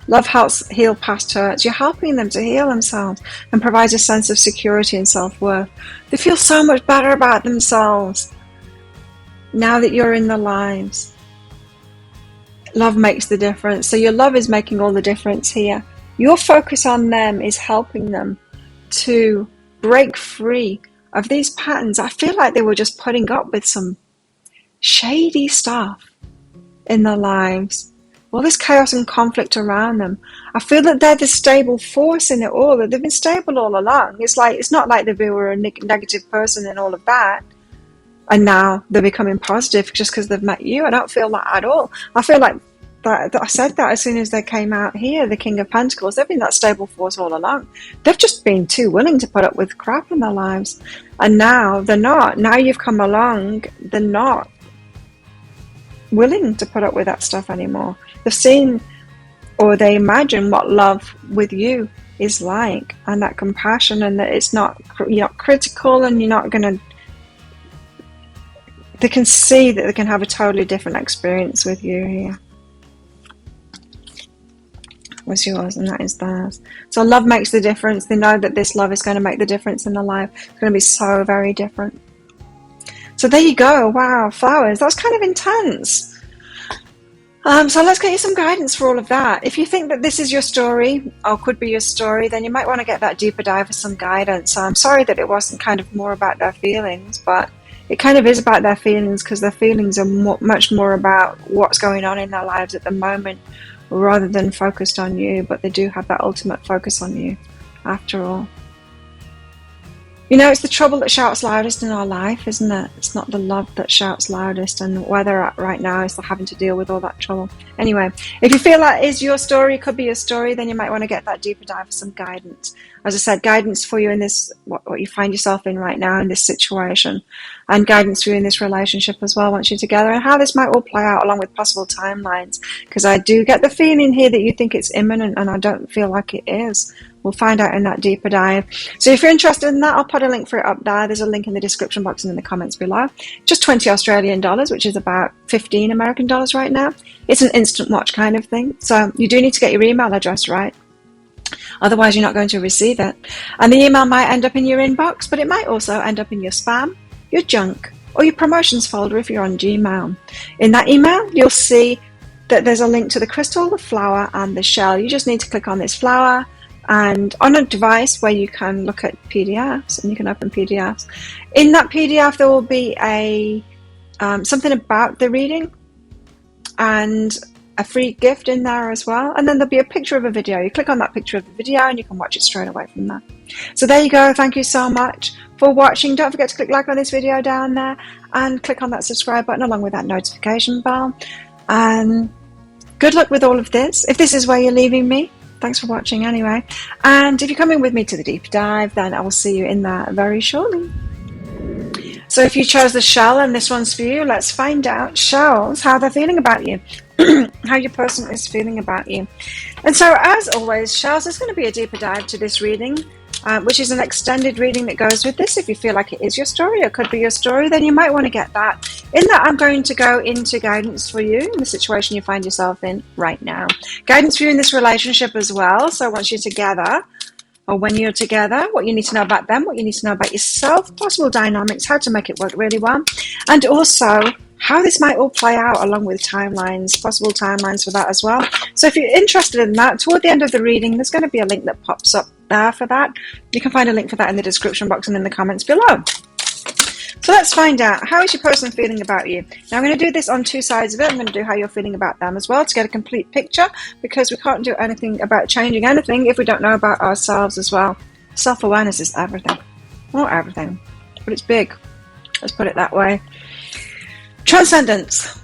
Love helps heal past hurts. You're helping them to heal themselves and provides a sense of security and self-worth. They feel so much better about themselves now that you're in their lives. Love makes the difference. So your love is making all the difference here. Your focus on them is helping them to break free of these patterns. I feel like they were just putting up with some shady stuff. in their lives, all this chaos and conflict around them. I feel that they're the stable force in it all, that they've been stable all along. It's not like they were a negative person and all of that, and now they're becoming positive just because they've met you. I don't feel that at all. I feel like that I said that as soon as they came out here, the King of Pentacles. They've been that stable force all along. They've just been too willing to put up with crap in their lives, and now they're not. Now you've come along, they're not willing to put up with that stuff anymore. They've seen, or they imagine, what love with you is like, and that compassion, and that it's not, you're not critical, and you're not going to. They can see that they can have a totally different experience with you here. Was yours, and that is theirs. So love makes the difference. They know that this love is going to make the difference in their life. It's going to be so very different. So there you go. Wow, flowers. That was kind of intense. So let's get you some guidance for all of that. If you think that this is your story, or could be your story, then you might want to get that deeper dive for some guidance. I'm sorry that it wasn't kind of more about their feelings, but it kind of is about their feelings, because their feelings are much more about what's going on in their lives at the moment, rather than focused on you. But they do have that ultimate focus on you, after all. You know, it's the trouble that shouts loudest in our life, isn't it? It's not the love that shouts loudest, and where they're at right now is they're having to deal with all that trouble. Anyway, if you feel that is your story, could be your story, then you might want to get that deeper dive for some guidance. As I said, guidance for you in this, what you find yourself in right now in this situation, and guidance for you in this relationship as well once you're together, and how this might all play out along with possible timelines, because I do get the feeling here that you think it's imminent, and I don't feel like it is. We'll find out in that deeper dive. So if you're interested in that, I'll put a link for it up there. There's a link in the description box and in the comments below. Just 20 Australian dollars, which is about 15 American dollars right now. It's an instant watch kind of thing. So you do need to get your email address right. Otherwise, you're not going to receive it. And the email might end up in your inbox, but it might also end up in your spam, your junk, or your promotions folder if you're on Gmail. In that email, you'll see that there's a link to the crystal, the flower, and the shell. You just need to click on this flower, and on a device where you can look at PDFs, and you can open PDFs. In that PDF, there will be a something about the reading, and a free gift in there as well. And then there'll be a picture of a video. You click on that picture of the video, and you can watch it straight away from there. So there you go. Thank you so much for watching. Don't forget to click like on this video down there, and click on that subscribe button along with that notification bell. And good luck with all of this. If this is where you're leaving me, thanks for watching anyway. And if you're coming with me to the deep dive, then I will see you in there very shortly. So if you chose the shell and this one's for you, let's find out, shells, how they're feeling about you. How your person is feeling about you. And so as always, shells, there's going to be a deeper dive to this reading, which is an extended reading that goes with this. If you feel like it is your story or could be your story, then you might want to get that. In that, I'm going to go into guidance for you in the situation you find yourself in right now. Guidance for you in this relationship as well. So once you're together, or when you're together, what you need to know about them, what you need to know about yourself, possible dynamics, how to make it work really well, and also how this might all play out along with timelines, possible timelines for that as well. So if you're interested in that, toward the end of the reading, there's going to be a link that pops up there for that. You can find a link for that in the description box and in the comments below. So let's find out, how is your person feeling about you? Now I'm going to do this on two sides of it. I'm going to do how you're feeling about them as well to get a complete picture, because we can't do anything about changing anything if we don't know about ourselves as well. Self-awareness is everything. Not everything, but it's big. Let's put it that way. Transcendence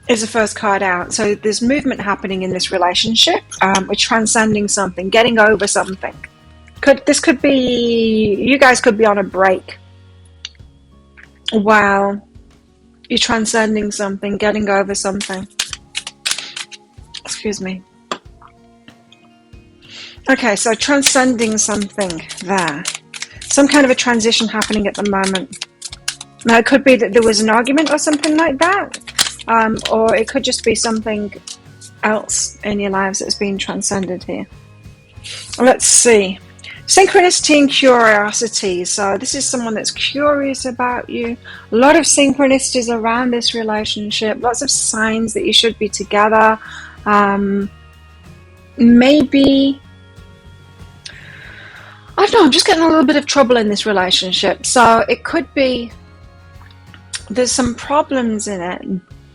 is the first card out. So there's movement happening in this relationship. We're transcending something, getting over something. This could be, you guys could be on a break while you're transcending something, getting over something. Excuse me. Okay, so transcending something there. Some kind of a transition happening at the moment. Now, it could be that there was an argument or something like that, or it could just be something else in your lives that's been transcended here. Let's see. Synchronicity and curiosity. So this is someone that's curious about you. A lot of synchronicities around this relationship. Lots of signs that you should be together. Maybe, I don't know, I'm just getting a little bit of trouble in this relationship. So it could be there's some problems in it,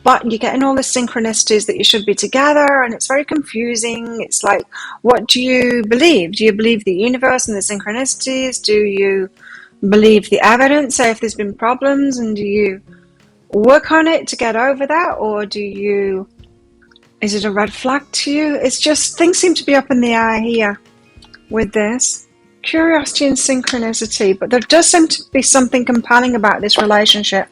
but you're getting all the synchronicities that you should be together, and it's very confusing. It's like, what do you believe? Do you believe the universe and the synchronicities? Do you believe the evidence? Say if there's been problems, and do you work on it to get over that, or is it a red flag to you? It's just, things seem to be up in the air here with this. Curiosity and synchronicity, but there does seem to be something compelling about this relationship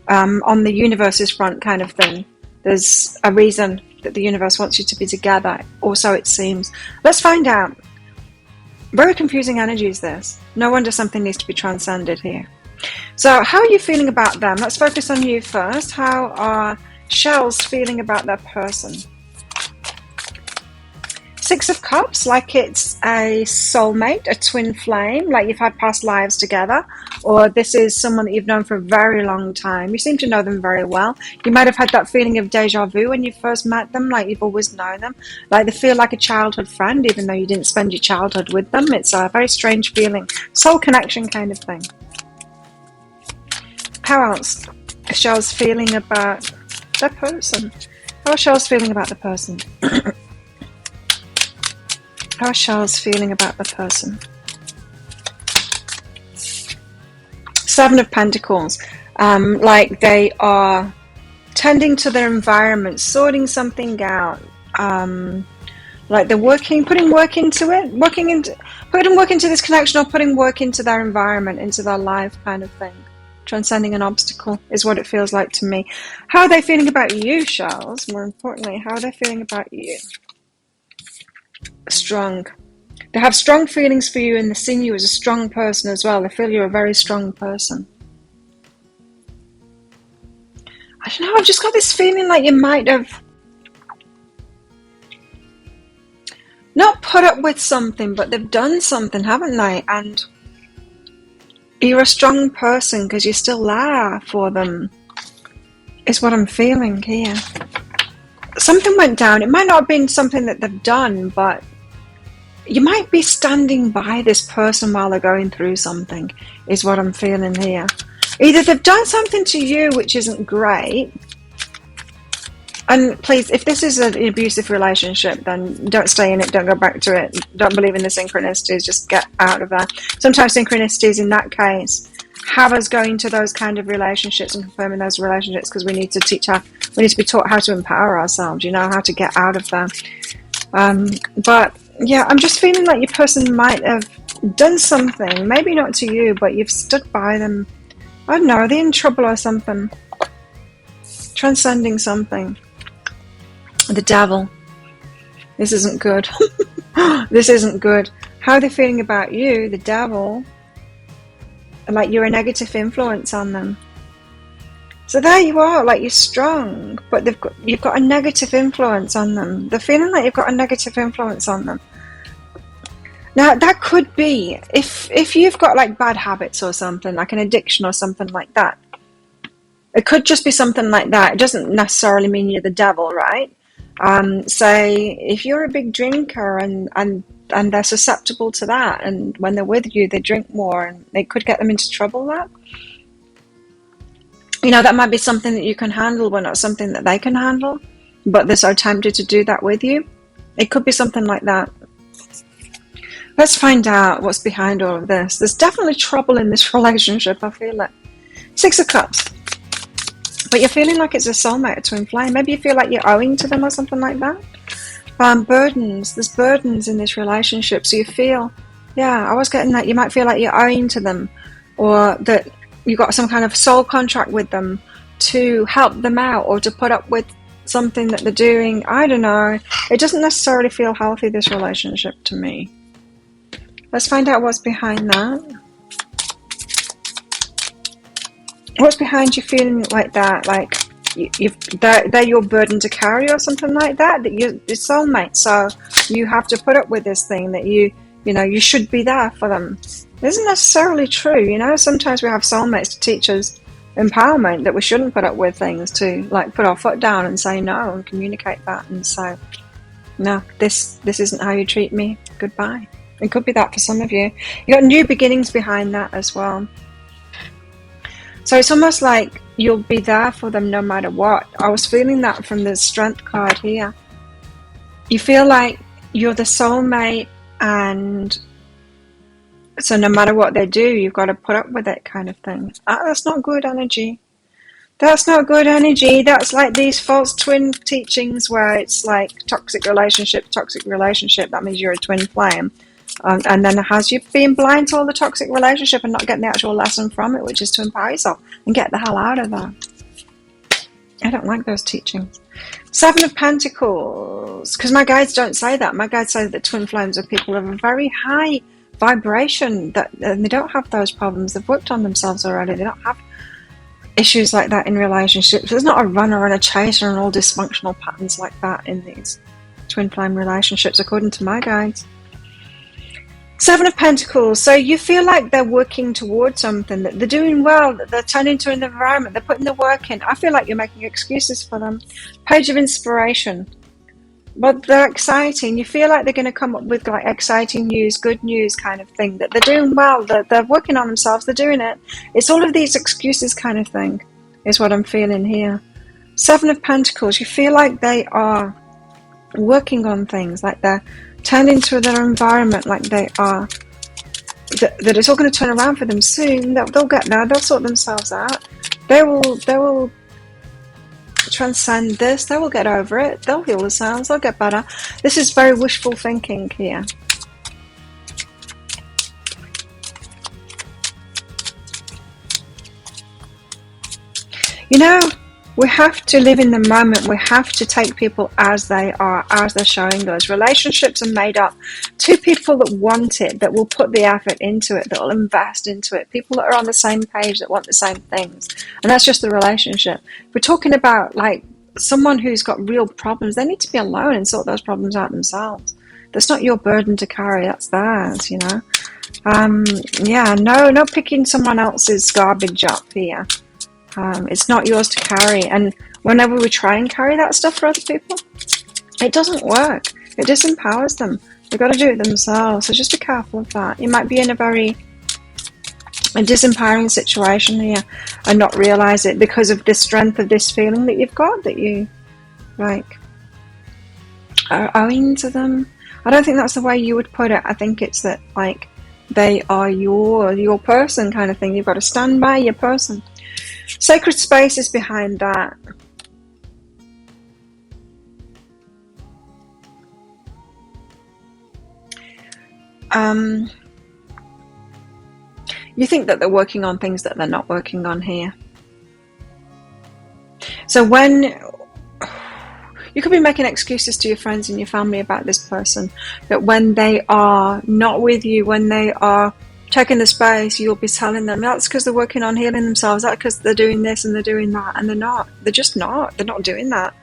on the universe's front kind of thing. There's a reason that the universe wants you to be together, or so it seems. Let's find out. Very confusing energy is this. No wonder something needs to be transcended here. So how are you feeling about them? Let's focus on you first. How are shells feeling about their person? Six of Cups, like it's a soulmate, a twin flame, like you've had past lives together, or this is someone that you've known for a very long time. You seem to know them very well. You might have had that feeling of deja vu when you first met them, like you've always known them, like they feel like a childhood friend, even though you didn't spend your childhood with them. It's a very strange feeling, soul connection kind of thing. How else are shells feeling about their person? How are shells feeling about the person? How are shells feeling about the person? Seven of Pentacles. Like they are tending to their environment, sorting something out. Like they're putting work into it, putting work into this connection, or putting work into their environment, into their life kind of thing. Transcending an obstacle is what it feels like to me. How are they feeling about you, shells? More importantly, how are they feeling about you? Strong. They have strong feelings for you, and they see you as a strong person as well. They feel you're a very strong person. I don't know, I've just got this feeling like you might have not put up with something, but they've done something, haven't they? And you're a strong person because you're still there for them, is what I'm feeling here. Something went down. It might not have been something that they've done, but you might be standing by this person while they're going through something, is what I'm feeling here. Either they've done something to you which isn't great, and please, if this is an abusive relationship, then don't stay in it, don't go back to it, don't believe in the synchronicities, just get out of there. Sometimes synchronicities in that case have us going to those kind of relationships and confirming those relationships, because we need to be taught how to empower ourselves, how to get out of there. But yeah, I'm just feeling like your person might have done something, maybe not to you, but you've stood by them. I don't know, are they in trouble or something? Transcending something. The devil. This isn't good. This isn't good. How are they feeling about you, the devil? Like you're a negative influence on them. So there you are, like you're strong, but you've got a negative influence on them. They're feeling like you've got a negative influence on them. Now that could be, if you've got like bad habits or something, like an addiction or something like that. It could just be something like that. It doesn't necessarily mean you're the devil, right? Say if you're a big drinker and they're susceptible to that, and when they're with you they drink more, and it could get them into trouble. That might be something that you can handle, but not something that they can handle, but they're so tempted to do that with you. It could be something like that. Let's find out what's behind all of this. There's definitely trouble in this relationship, I feel it. Six of Cups. But you're feeling like it's a soulmate, a twin flame. Maybe you feel like you're owing to them or something like that. Burdens. There's burdens in this relationship. So you feel, I was getting that you might feel like you're owing to them, or that you've got some kind of soul contract with them to help them out, or to put up with something that they're doing. I don't know. It doesn't necessarily feel healthy, this relationship, to me. Let's find out what's behind that. What's behind you feeling like that? Like they're your burden to carry, or something like that. That you're soulmate, so you have to put up with this thing that you should be there for them. It isn't necessarily true. Sometimes we have soulmates to teach us empowerment, that we shouldn't put up with things, to like put our foot down and say no and communicate that, and say, no, this isn't how you treat me. Goodbye. It could be that for some of you. You got new beginnings behind that as well. So it's almost like you'll be there for them no matter what. I was feeling that from the Strength card here. You feel like you're the soulmate, and so no matter what they do, you've got to put up with it, kind of thing. That's not good energy. That's not good energy. That's like these false twin teachings where it's like toxic relationship. That means you're a twin flame. And then it has you being blind to all the toxic relationship and not getting the actual lesson from it, which is to empower yourself and get the hell out of that. I don't like those teachings. Seven of Pentacles, because my guides don't say that. My guides say that twin flames are people of a very high vibration, and they don't have those problems. They've worked on themselves already. They don't have issues like that in relationships. There's not a runner and a chaser and all dysfunctional patterns like that in these twin flame relationships, according to my guides. Seven of Pentacles. So you feel like they're working towards something, that they're doing well, that they're turning to an environment, they're putting the work in. I feel like you're making excuses for them. Page of Inspiration. But they're exciting. You feel like they're going to come up with like exciting news, good news kind of thing, that they're doing well, that they're working on themselves, they're doing it. It's all of these excuses kind of thing is what I'm feeling here. Seven of Pentacles. You feel like they are working on things, like they're turning to their environment, like they are, that it's all going to turn around for them soon. They'll get there. They'll sort themselves out. They will transcend this. They will get over it. They'll heal themselves. They'll get better. This is very wishful thinking here. You know, we have to live in the moment. We have to take people as they are, as they're showing us. Relationships are made up. Two people that want it, that will put the effort into it, that will invest into it. People that are on the same page, that want the same things. And that's just the relationship. We're talking about like someone who's got real problems. They need to be alone and sort those problems out themselves. That's not your burden to carry. That's theirs, you know. Yeah, no picking someone else's garbage up here. It's not yours to carry, and whenever we try and carry that stuff for other people, it doesn't work. It disempowers them. They've got to do it themselves, so just be careful of that. You might be in a disempowering situation here and not realize it because of the strength of this feeling that you've got, that you like are owing to them. I don't think that's the way you would put it. I think it's that like they are your person kind of thing. You've got to stand by your person. Sacred space is behind that. You think that they're working on things that they're not working on here. So when you could be making excuses to your friends and your family about this person, that when they are not with you, when they are taking the space, you'll be telling them that's because they're working on healing themselves, that's because they're doing this and they're doing that, and they're not. They're just not. They're not doing that.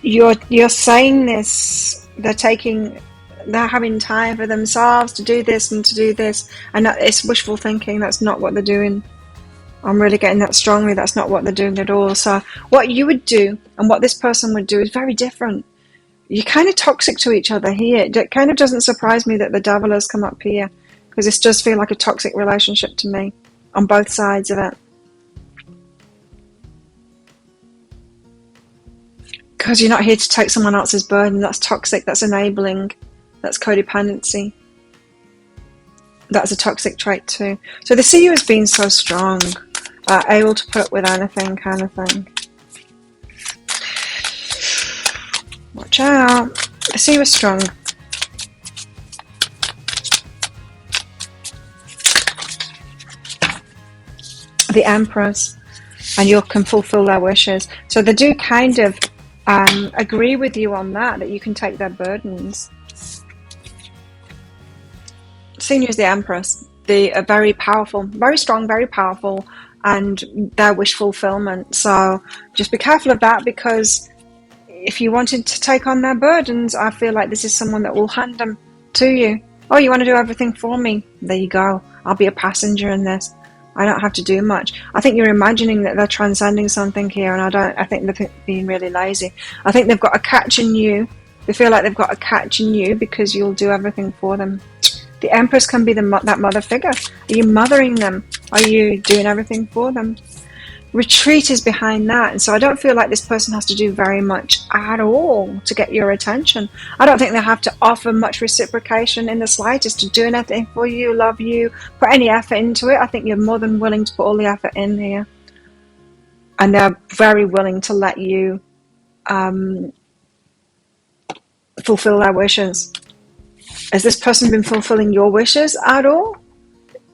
You're saying this, they're having time for themselves to do this and to do this, and it's wishful thinking. That's not what they're doing. I'm really getting that strongly. That's not what they're doing at all. So what you would do and what this person would do is very different. You're kind of toxic to each other here. It kind of doesn't surprise me that the devil has come up here, because this does feel like a toxic relationship to me on both sides of it. Because you're not here to take someone else's burden. That's toxic. That's enabling. That's codependency. That's a toxic trait too. So they see you as being so strong, able to put up with anything kind of thing. Watch out. I see you as strong. The Empress. And you can fulfill their wishes. So they do kind of agree with you on that you can take their burdens. Seeing you as the Empress. They are very powerful, very strong, very powerful, and their wish fulfillment. So just be careful of that, because if you wanted to take on their burdens, I feel like this is someone that will hand them to you. Oh, you want to do everything for me? There you go. I'll be a passenger in this. I don't have to do much. I think you're imagining that they're transcending something here, and I think they're being really lazy. I think they've got a catch in you. They feel like they've got a catch in you because you'll do everything for them. The Empress can be that mother figure. Are you mothering them? Are you doing everything for them? Retreat is behind that, and so I don't feel like this person has to do very much at all to get your attention. I don't think they have to offer much reciprocation in the slightest to do anything for you, love you, put any effort into it. I think you're more than willing to put all the effort in here, and they're very willing to let you fulfill their wishes. Has this person been fulfilling your wishes at all?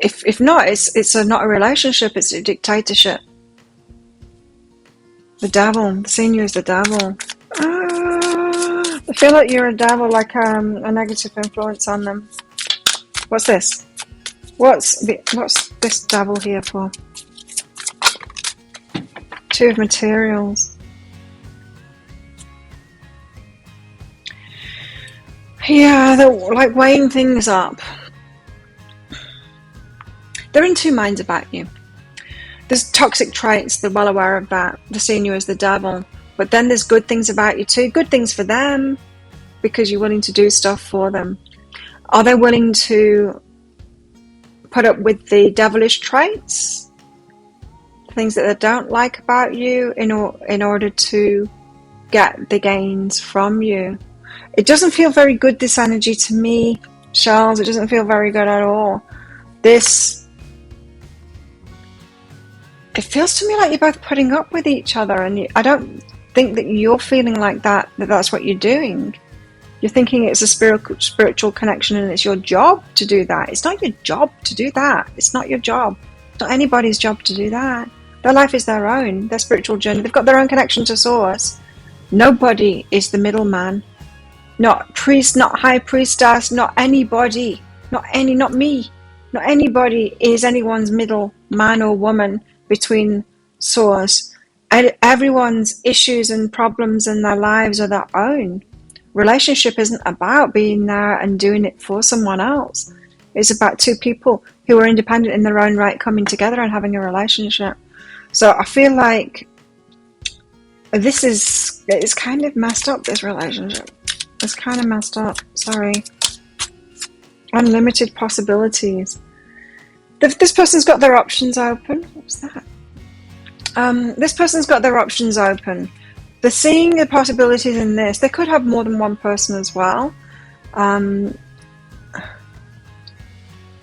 If not, it's not a relationship, it's a dictatorship. The devil, the senior is the devil. I feel like you're a devil, like a negative influence on them. What's this? What's this devil here for? Two of materials. Yeah, they're like weighing things up. They're in two minds about you. There's toxic traits, they're well aware of that. The senior is the devil. But then there's good things about you too. Good things for them, because you're willing to do stuff for them. Are they willing to put up with the devilish traits? Things that they don't like about you in order to get the gains from you? It doesn't feel very good, this energy, to me, Charles. It doesn't feel very good at all. It feels to me like you're both putting up with each other, and I don't think that you're feeling like that's what you're doing. You're thinking it's a spiritual connection and it's your job to do that. It's not your job to do that. It's not your job. It's not anybody's job to do that. Their life is their own, their spiritual journey. They've got their own connection to Source. Nobody is the middleman. Not priest, not high priestess, not anybody. Not me. Not anybody is anyone's middle man or woman between Source. Everyone's issues and problems in their lives are their own. Relationship isn't about being there and doing it for someone else. It's about two people who are independent in their own right coming together and having a relationship. So I feel like it's kind of messed up, this relationship. It's kind of messed up. Sorry. Unlimited possibilities. This person's got their options open. What's that? This person's got their options open. They're seeing the possibilities in this. They could have more than one person as well.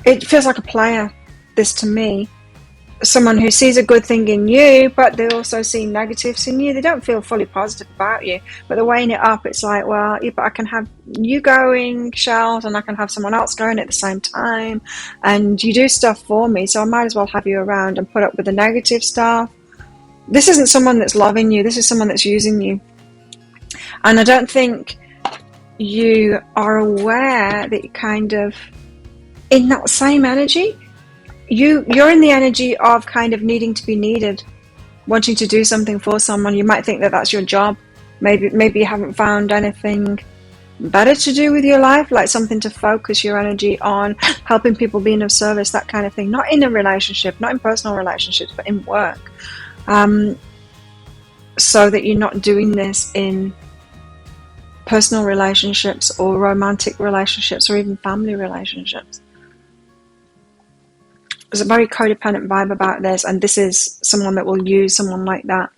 It feels like a player, this to me. Someone who sees a good thing in you, but they also see negatives in you. They don't feel fully positive about you, but they're weighing it up. It's like, well, yeah, but I can have you going, Shells, and I can have someone else going at the same time, and you do stuff for me, so I might as well have you around and put up with the negative stuff. This isn't someone that's loving you. This is someone that's using you. And I don't think you are aware that you're kind of in that same energy. You're in the energy of kind of needing to be needed, wanting to do something for someone. You might think that that's your job. Maybe you haven't found anything better to do with your life, like something to focus your energy on, helping people, being of service, that kind of thing. Not in a relationship, not in personal relationships, but in work. So that you're not doing this in personal relationships or romantic relationships or even family relationships. There's a very codependent vibe about this, and this is someone that will use someone like that.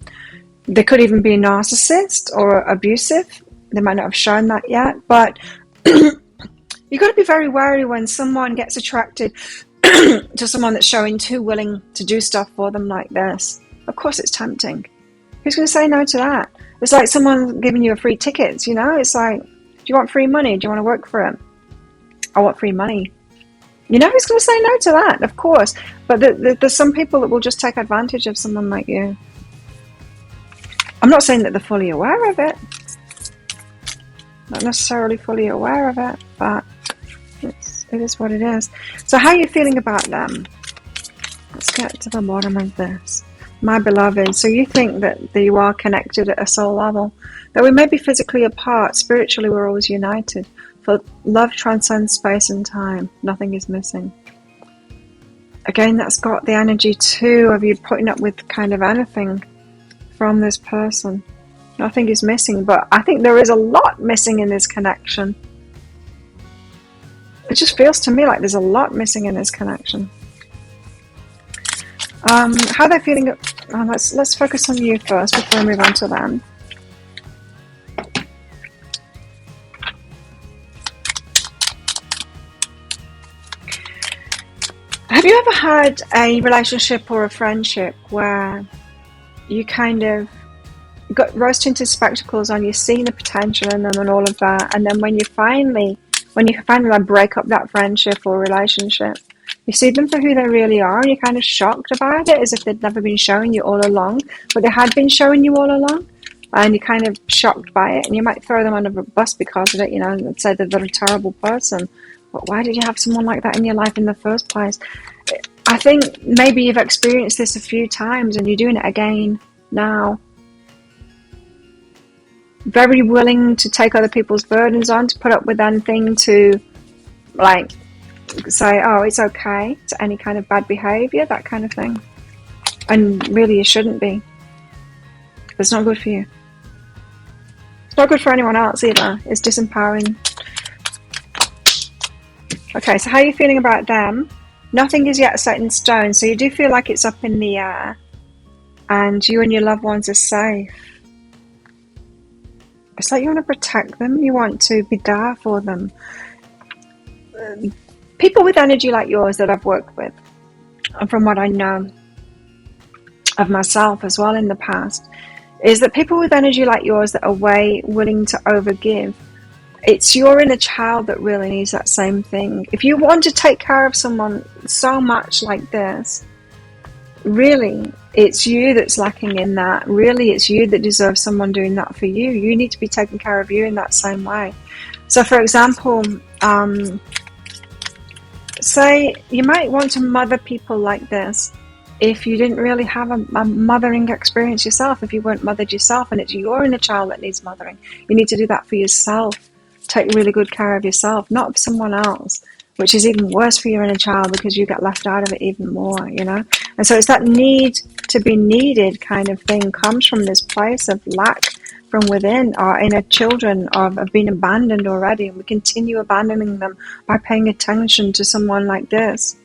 They could even be a narcissist or abusive. They might not have shown that yet, but you've got to be very wary when someone gets attracted to someone that's showing too willing to do stuff for them like this. Of course it's tempting. Who's going to say no to that? It's like someone giving you a free tickets, you know? It's like, do you want free money? Do you want to work for it? I want free money. You know who's going to say no to that? Of course. But there's some people that will just take advantage of someone like you. I'm not saying that they're fully aware of it. Not necessarily fully aware of it, but it is what it is. So how are you feeling about them? Let's get to the bottom of this. My beloved, so you think that you are connected at a soul level. Though we may be physically apart, spiritually we're always united. For love transcends space and time. Nothing is missing. Again, that's got the energy too of you putting up with kind of anything from this person. Nothing is missing, but I think there is a lot missing in this connection. It just feels to me like there's a lot missing in this connection. How they're feeling. Let's focus on you first before we move on to them. Have you ever had a relationship or a friendship where you kind of got rose-tinted spectacles on, you've seen the potential in them and all of that, and then when you finally like break up that friendship or relationship, you see them for who they really are, and you're kind of shocked about it, as if they'd never been showing you all along, but they had been showing you all along, and you're kind of shocked by it, and you might throw them under a bus because of it, and say that they're a terrible person. But why did you have someone like that in your life in the first place? I think maybe you've experienced this a few times and you're doing it again now. Very willing to take other people's burdens on, to put up with anything, to like say, oh, it's okay, to any kind of bad behavior, that kind of thing. And really, you shouldn't be. It's not good for you. It's not good for anyone else either. It's disempowering. Okay, so how are you feeling about them? Nothing is yet set in stone, so you do feel like it's up in the air, and you and your loved ones are safe. It's like you want to protect them, you want to be there for them. People with energy like yours that I've worked with, and from what I know of myself as well in the past, is that people with energy like yours that are way willing to overgive, it's your inner child that really needs that same thing. If you want to take care of someone so much like this, really, it's you that's lacking in that. Really, it's you that deserves someone doing that for you. You need to be taking care of you in that same way. So, for example, say you might want to mother people like this if you didn't really have a mothering experience yourself, if you weren't mothered yourself, and it's your inner child that needs mothering. You need to do that for yourself. Take really good care of yourself, not of someone else, which is even worse for your inner child because you get left out of it even more, And so it's that need to be needed kind of thing comes from this place of lack from within. Our inner children have been abandoned already, and we continue abandoning them by paying attention to someone like this,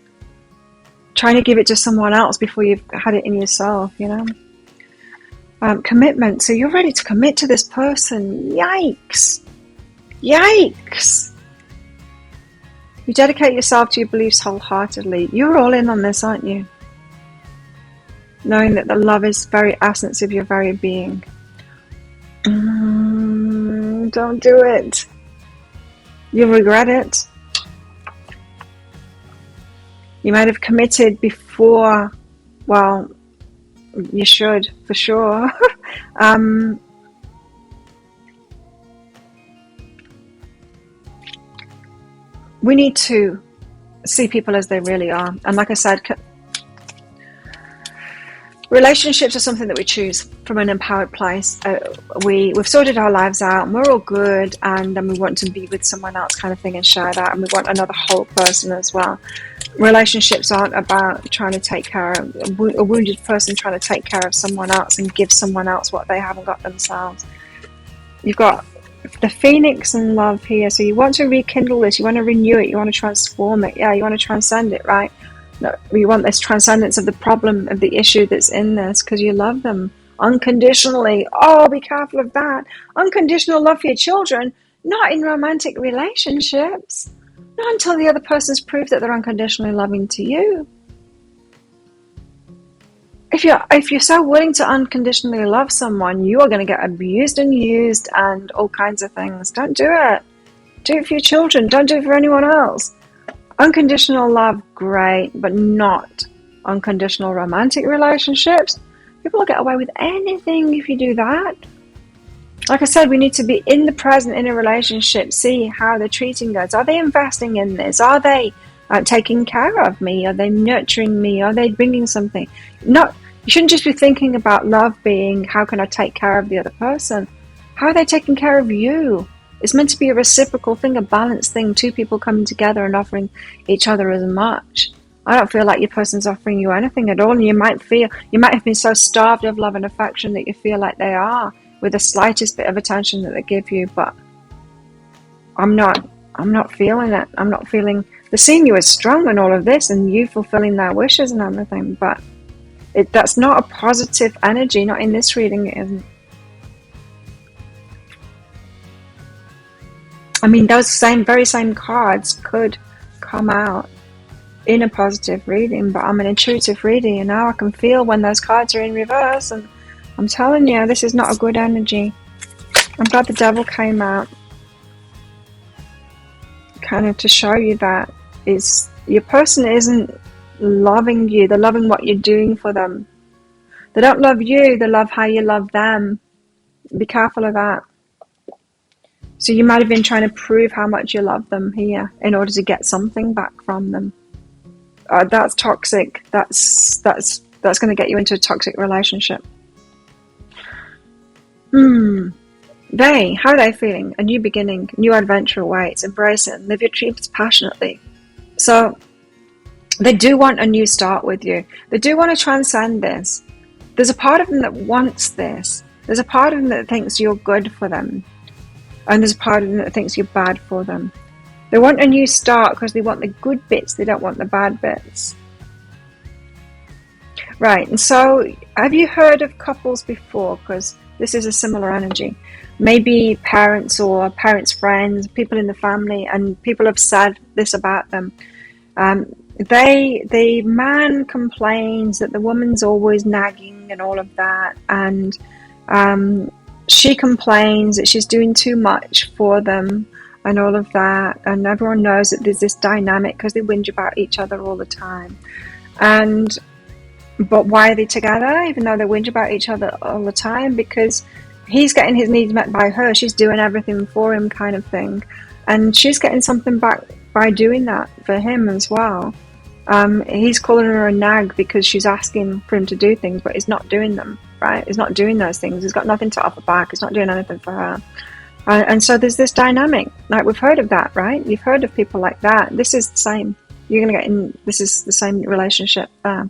trying to give it to someone else before you've had it in yourself, Commitment. So you're ready to commit to this person. Yikes. You dedicate yourself to your beliefs wholeheartedly. You're all in on this, aren't you? Knowing that the love is the very essence of your very being. Don't do it. You'll regret it. You might have committed before. Well, you should, for sure. We need to see people as they really are. And like I said, relationships are something that we choose from an empowered place. We've sorted our lives out and we're all good, and then we want to be with someone else kind of thing and share that, and we want another whole person as well. Relationships aren't about trying to take care of a wounded person, trying to take care of someone else and give someone else what they haven't got themselves. You've got the phoenix in love here, so you want to rekindle this, you want to renew it, you want to transform it, you want to transcend it, right? No, you want this transcendence of the problem, of the issue that's in this, because you love them unconditionally. Oh, be careful of that. Unconditional love for your children, not in romantic relationships, not until the other person's proved that they're unconditionally loving to you. If you're so willing to unconditionally love someone, you are going to get abused and used and all kinds of things. Don't do it. Do it for your children. Don't do it for anyone else. Unconditional love, great, but not unconditional romantic relationships. People will get away with anything if you do that. Like I said, we need to be in the present in a relationship, see how they're treating us. Are they investing in this? Are they taking care of me? Are they nurturing me? Are they bringing something? You shouldn't just be thinking about love being, how can I take care of the other person? How are they taking care of you? It's meant to be a reciprocal thing, a balanced thing, two people coming together and offering each other as much. I don't feel like your person's offering you anything at all, and you might have been so starved of love and affection that you feel like they are, with the slightest bit of attention that they give you, but I'm not I'm not feeling it. I'm not feeling, they're seeing you as strong and all of this and you fulfilling their wishes and everything, but that's not a positive energy. Not in this reading, it isn't. I mean, those very same cards could come out in a positive reading, but I'm an intuitive reader, and now I can feel when those cards are in reverse, and I'm telling you, this is not a good energy. I'm glad the devil came out, kind of to show you that your person isn't loving you, they're loving what you're doing for them. They don't love you, they love how you love them. Be careful of that. So you might have been trying to prove how much you love them here in order to get something back from them. That's toxic. That's going to get you into a toxic relationship. How are they feeling? A new beginning, a new adventure awaits. Embrace it and live your dreams passionately. So they do want a new start with you. They do want to transcend this. There's a part of them that wants this. There's a part of them that thinks you're good for them. And there's a part of them that thinks you're bad for them. They want a new start because they want the good bits. They don't want the bad bits. Right, and so have you heard of couples before? Because this is a similar energy. Maybe parents or parents' friends, people in the family, and people have said this about them. The man complains that the woman's always nagging and all of that, and she complains that she's doing too much for them and all of that, and everyone knows that there's this dynamic because they whinge about each other all the time. But why are they together even though they whinge about each other all the time? Because he's getting his needs met by her, she's doing everything for him, kind of thing, and she's getting something back by doing that for him as well. He's calling her a nag because she's asking for him to do things, but he's not doing them, right? He's not doing those things. He's got nothing to offer back. He's not doing anything for her. And so there's this dynamic. Like, we've heard of that, right? You've heard of people like that. This is the same. You're going to get in, this is the same relationship there.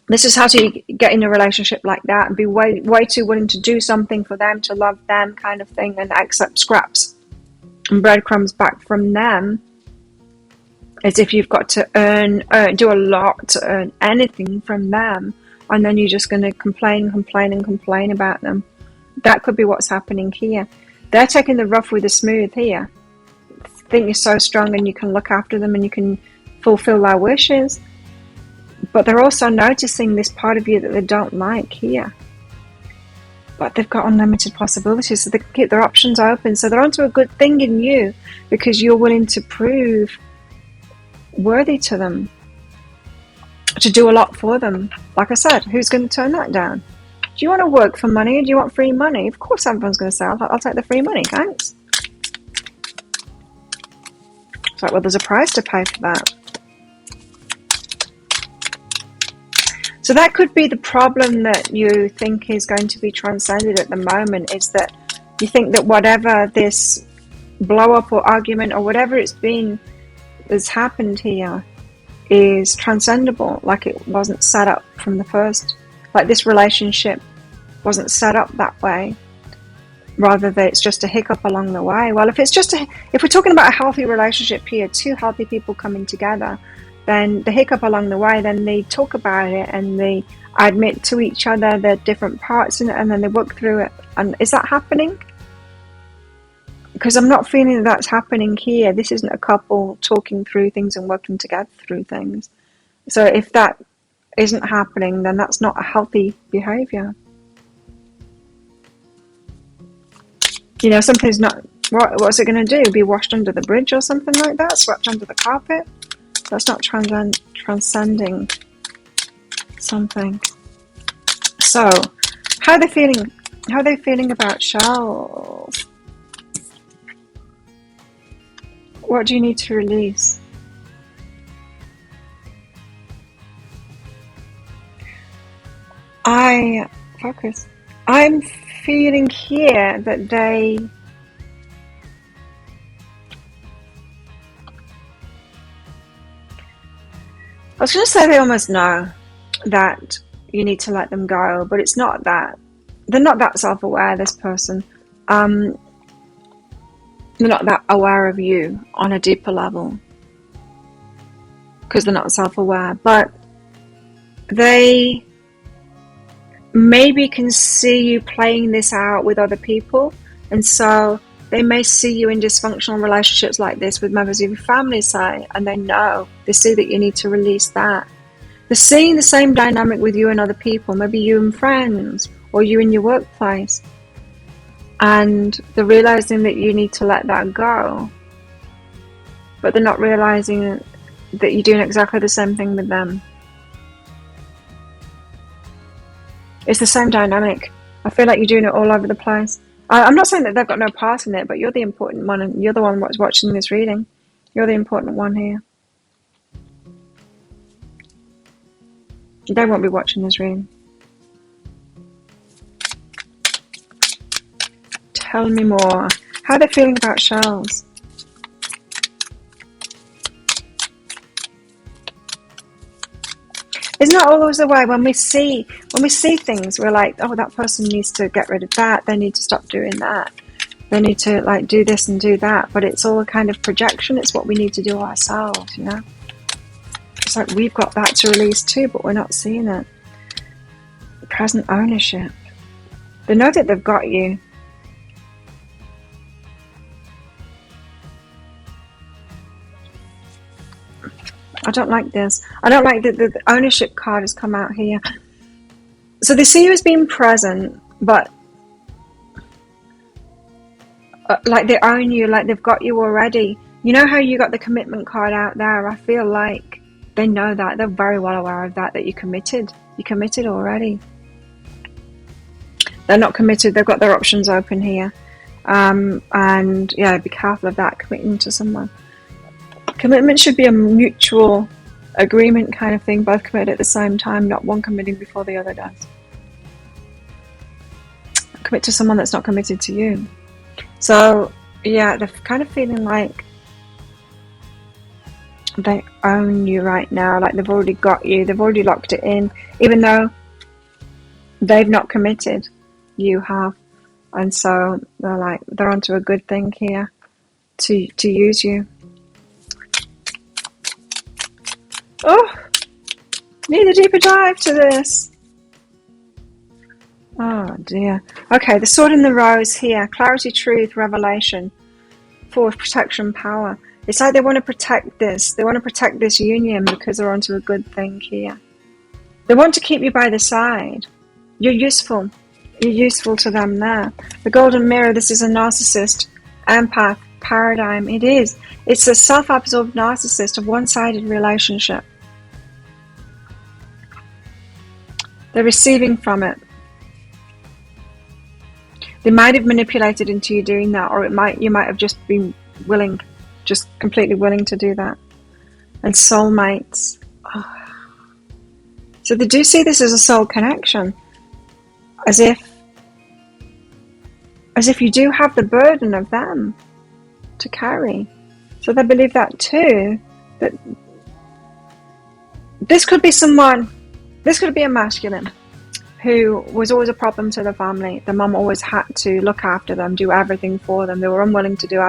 This is how to get in a relationship like that and be way too willing to do something for them, to love them, kind of thing, and accept scraps and breadcrumbs back from them, as if you've got to do a lot to earn anything from them, and then you're just going to complain about them. That could be what's happening here. They're taking the rough with the smooth here. Think you're so strong and you can look after them and you can fulfill their wishes. But they're also noticing this part of you that they don't like here. But they've got unlimited possibilities, so they can keep their options open. So they're onto a good thing in you because you're willing to prove worthy to them, to do a lot for them. Like I said, who's going to turn that down? Do you want to work for money, or do you want free money? Of course everyone's going to say, I'll take the free money, thanks. It's like, well, there's a price to pay for that. So that could be the problem that you think is going to be transcended at the moment, is that you think that whatever this blow up or argument or whatever it's been that's happened here is transcendable, like it wasn't set up from the first, like this relationship wasn't set up that way, rather that it's just a hiccup along the way. Well, if we're talking about a healthy relationship here, two healthy people coming together, then the hiccup along the way, then they talk about it and they admit to each other their different parts in it, and then they work through it. And is that happening? Because I'm not feeling that that's happening here. This isn't a couple talking through things and working together through things. So if that isn't happening, then that's not a healthy behavior. You know, something's not, what's it going to do? Be washed under the bridge or something like that? Swept under the carpet? That's not transcending something. So, how are they feeling? How are they feeling about shells? What do you need to release? I'm feeling here that they... I was going to say they almost know that you need to let them go, but it's not that. They're not that self-aware, this person. They're not that aware of you on a deeper level because they're not self-aware, but they maybe can see you playing this out with other people, and so they may see you in dysfunctional relationships like this with members of your family, say, and they see that you need to release that. They're seeing the same dynamic with you and other people, maybe you and friends, or you in your workplace, and they're realizing that you need to let that go, but they're not realizing that you're doing exactly the same thing with them. It's the same dynamic. I feel like you're doing it all over the place. I'm not saying that they've got no part in it, but you're the important one, and you're the one that's watching this reading. You're the important one here. They won't be watching this reading. Tell me more. How are they feeling about shells? Isn't that always the way when we see things, we're like, oh, that person needs to get rid of that. They need to stop doing that. They need to like do this and do that. But it's all a kind of projection. It's what we need to do ourselves, you know. It's like we've got that to release too, but we're not seeing it. Present ownership. They know that they've got you. I don't like this. I don't like that the ownership card has come out here. So they see you as being present, but like they own you, like they've got you already. You know how you got the commitment card out there? I feel like they know that. They're very well aware of that you're committed. You're committed already. They're not committed. They've got their options open here. And yeah, be careful of that, committing to someone. Commitment should be a mutual agreement kind of thing, both committed at the same time, not one committing before the other does. Commit to someone that's not committed to you. So, yeah, they're kind of feeling like they own you right now, like they've already got you, they've already locked it in, even though they've not committed, you have. And so they're onto a good thing here to use you. Oh, need a deeper dive to this. Oh dear. Okay, the sword and the rose here. Clarity, truth, revelation. Force, protection, power. It's like they want to protect this. They want to protect this union because they're onto a good thing here. They want to keep you by the side. You're useful. You're useful to them there. The golden mirror, this is a narcissist, empath, paradigm. It is. It's a self-absorbed narcissist, a one-sided relationship. They're receiving from it. They might have manipulated into you doing that, or you might have just been willing, just completely willing to do that. And soulmates. Oh. So they do see this as a soul connection, as if you do have the burden of them to carry. So they believe that too, that this could be someone. This could be a masculine who was always a problem to the family. The mum always had to look after them, do everything for them. They were unwilling to do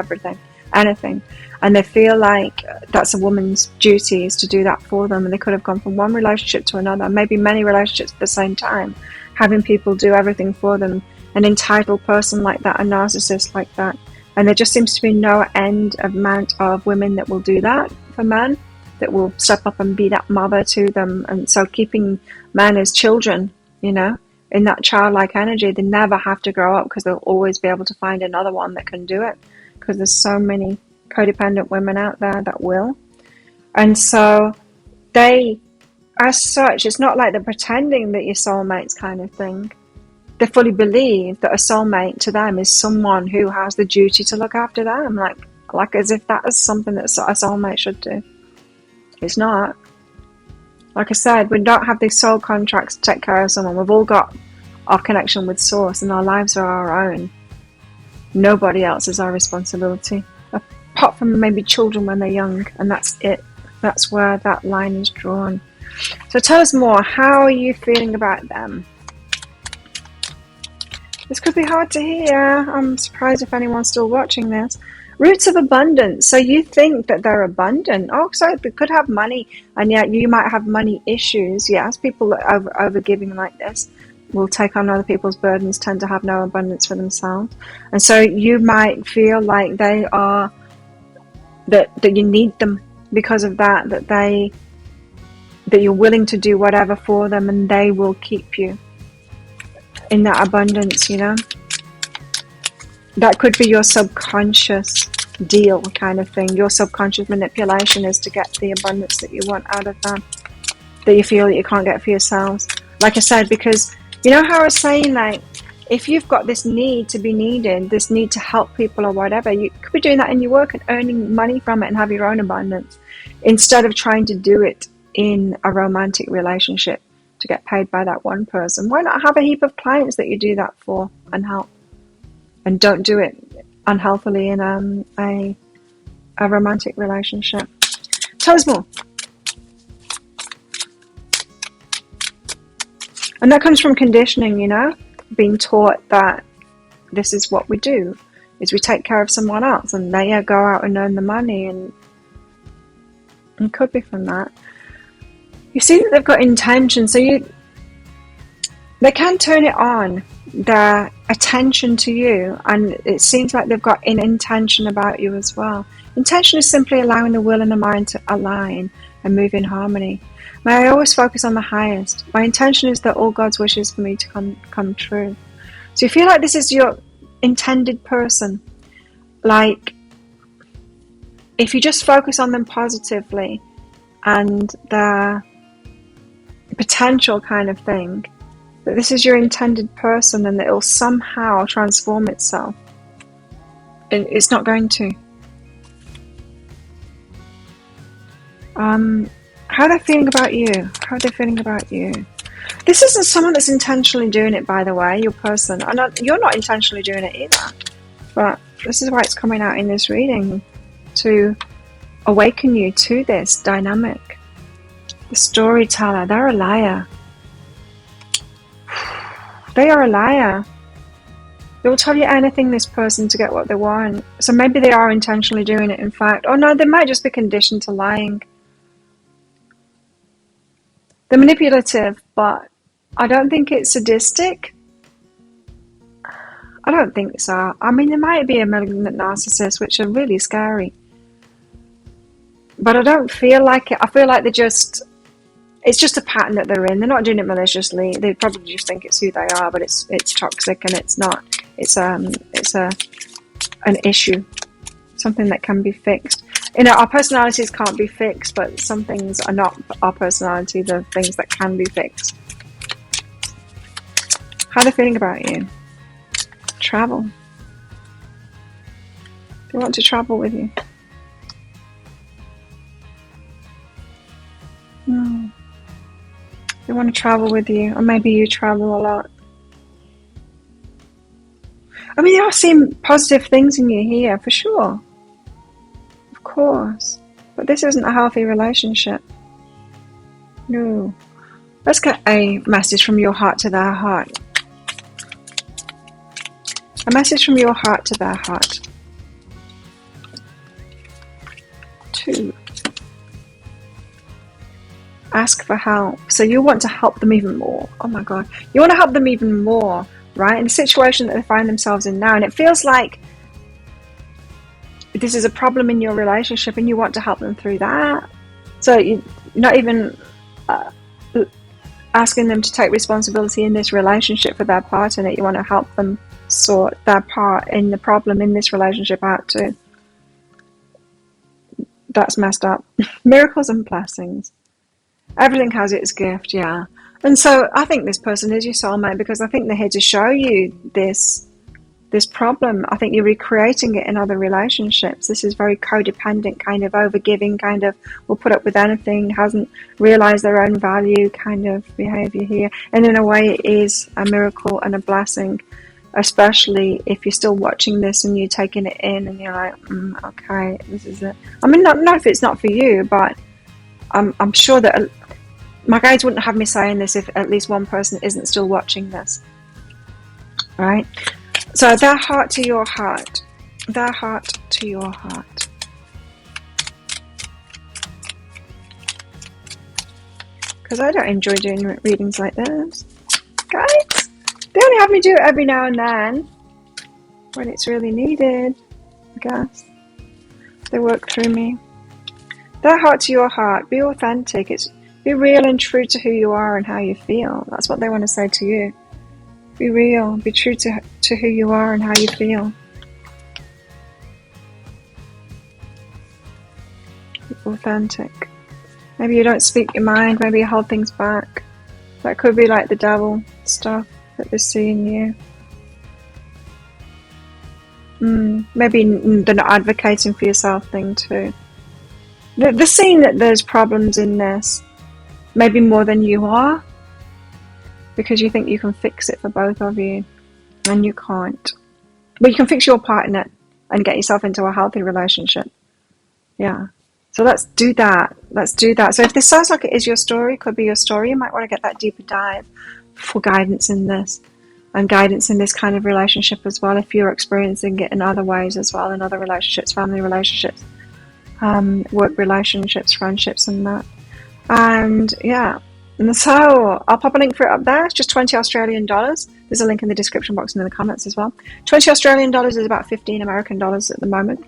anything. And they feel like that's a woman's duty, is to do that for them. And they could have gone from one relationship to another, maybe many relationships at the same time, having people do everything for them. An entitled person like that, a narcissist like that. And there just seems to be no end amount of women that will do that for men, that will step up and be that mother to them. And so keeping men as children, you know, in that childlike energy, they never have to grow up because they'll always be able to find another one that can do it, because there's so many codependent women out there that will. And so they, as such, it's not like they're pretending that your soulmates kind of thing. They fully believe that a soulmate to them is someone who has the duty to look after them, like as if that is something that a soulmate should do. It's not. Like I said, we don't have these soul contracts to take care of someone. We've all got our connection with Source, and our lives are our own. Nobody else is our responsibility, apart from maybe children when they're young, and that's it. That's where that line is drawn. So tell us more. How are you feeling about them? This could be hard to hear. I'm surprised if anyone's still watching this. Roots of abundance. So you think that they're abundant. Oh, so they could have money, and yet you might have money issues. Yes, people that are over giving like this will take on other people's burdens, tend to have no abundance for themselves. And so you might feel like they are, that you need them because of that, that you're willing to do whatever for them, and they will keep you in that abundance, you know. That could be your subconscious deal kind of thing. Your subconscious manipulation is to get the abundance that you want out of them, that you feel that you can't get for yourselves. Like I said, because you know how I was saying, like, if you've got this need to be needed, this need to help people or whatever, you could be doing that in your work and earning money from it and have your own abundance, instead of trying to do it in a romantic relationship to get paid by that one person. Why not have a heap of clients that you do that for and help? And don't do it unhealthily in a romantic relationship. Tell us more. And that comes from conditioning, you know, being taught that this is what we do, is we take care of someone else, and they go out and earn the money, and it could be from that. You see that they've got intention, so they can turn it on, their attention to you, and it seems like they've got an intention about you as well. Intention is simply allowing the will and the mind to align and move in harmony. May I always focus on the highest. My intention is that all God's wishes for me to come true. So you feel like this is your intended person. Like, if you just focus on them positively and their potential kind of thing, that this is your intended person and that it'll somehow transform itself. It's not going to. How are they feeling about you? How are they feeling about you? This isn't someone that's intentionally doing it, by the way, your person. You're not intentionally doing it either. But this is why it's coming out in this reading, to awaken you to this dynamic. The storyteller, they're a liar. They are a liar. They will tell you anything, this person, to get what they want. So maybe they are intentionally doing it, in fact. Or no, they might just be conditioned to lying. They're manipulative, but I don't think it's sadistic. I don't think so. I mean, there might be a malignant narcissist, which are really scary. But I don't feel like it. I feel like it's just a pattern that they're in. They're not doing it maliciously. They probably just think it's who they are, but it's toxic, and it's not. It's an issue, something that can be fixed. You know, our personalities can't be fixed, but some things are not our personality. They're things that can be fixed. How are they feeling about you? Travel. They want to travel with you. No. They want to travel with you, or maybe you travel a lot. I mean, they are seeing positive things in you here, for sure. Of course. But this isn't a healthy relationship. No. Let's get a message from your heart to their heart. A message from your heart to their heart. 2. Ask for help. So you want to help them even more. Oh my God. You want to help them even more, right? In the situation that they find themselves in now. And it feels like this is a problem in your relationship and you want to help them through that. So you're not even asking them to take responsibility in this relationship for their part in it. You want to help them sort their part in the problem in this relationship out too. That's messed up. Miracles and blessings. Everything has its gift, yeah. And so I think this person is your soulmate, because I think they're here to show you this problem. I think you're recreating it in other relationships. This is very codependent, kind of overgiving, kind of will put up with anything, hasn't realized their own value kind of behavior here. And in a way, it is a miracle and a blessing, especially if you're still watching this and you're taking it in and you're like, okay, this is it. I mean, not if it's not for you, but I'm sure that my guides wouldn't have me saying this if at least one person isn't still watching this, right? So their heart to your heart. their heart to your heart. Because I don't enjoy doing readings like this. Guys, they only have me do it every now and then when it's really needed, I guess. They work through me. Their heart to your heart. Be authentic. Be real and true to who you are and how you feel. That's what they want to say to you. Be real. Be true to who you are and how you feel. Be authentic. Maybe you don't speak your mind. Maybe you hold things back. That could be like the devil stuff that they see in you. Maybe they're not advocating for yourself thing too. They're seeing that there's problems in this. Maybe more than you are. Because you think you can fix it for both of you. And you can't. But you can fix your part in it. And get yourself into a healthy relationship. Yeah. So let's do that. Let's do that. So if this sounds like it is your story, could be your story, you might want to get that deeper dive for guidance in this. And guidance in this kind of relationship as well, if you're experiencing it in other ways as well, in other relationships, family relationships, work relationships, friendships and that. And yeah, and so I'll pop a link for it up there. It's just 20 Australian dollars. There's a link in the description box and in the comments as well. 20 Australian dollars is about 15 American dollars at the moment.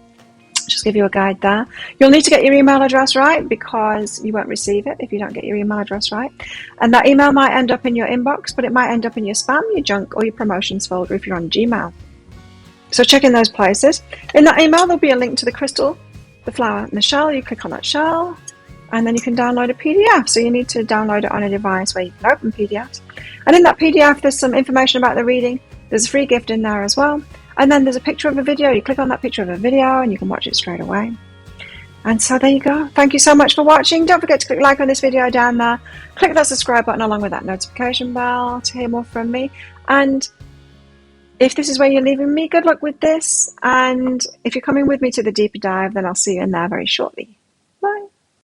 Just give you a guide there. You'll need to get your email address right because you won't receive it if you don't get your email address right. And that email might end up in your inbox, but it might end up in your spam, your junk, or your promotions folder if you're on Gmail. So check in those places. In that email, there'll be a link to the crystal, the flower, and the shell. You click on that shell, and then you can download a PDF. So you need to download it on a device where you can open PDFs. And in that PDF, there's some information about the reading. There's a free gift in there as well. And then there's a picture of a video. You click on that picture of a video and you can watch it straight away. And so there you go. Thank you so much for watching. Don't forget to click like on this video down there. Click that subscribe button along with that notification bell to hear more from me. And if this is where you're leaving me, good luck with this. And if you're coming with me to the deeper dive, then I'll see you in there very shortly.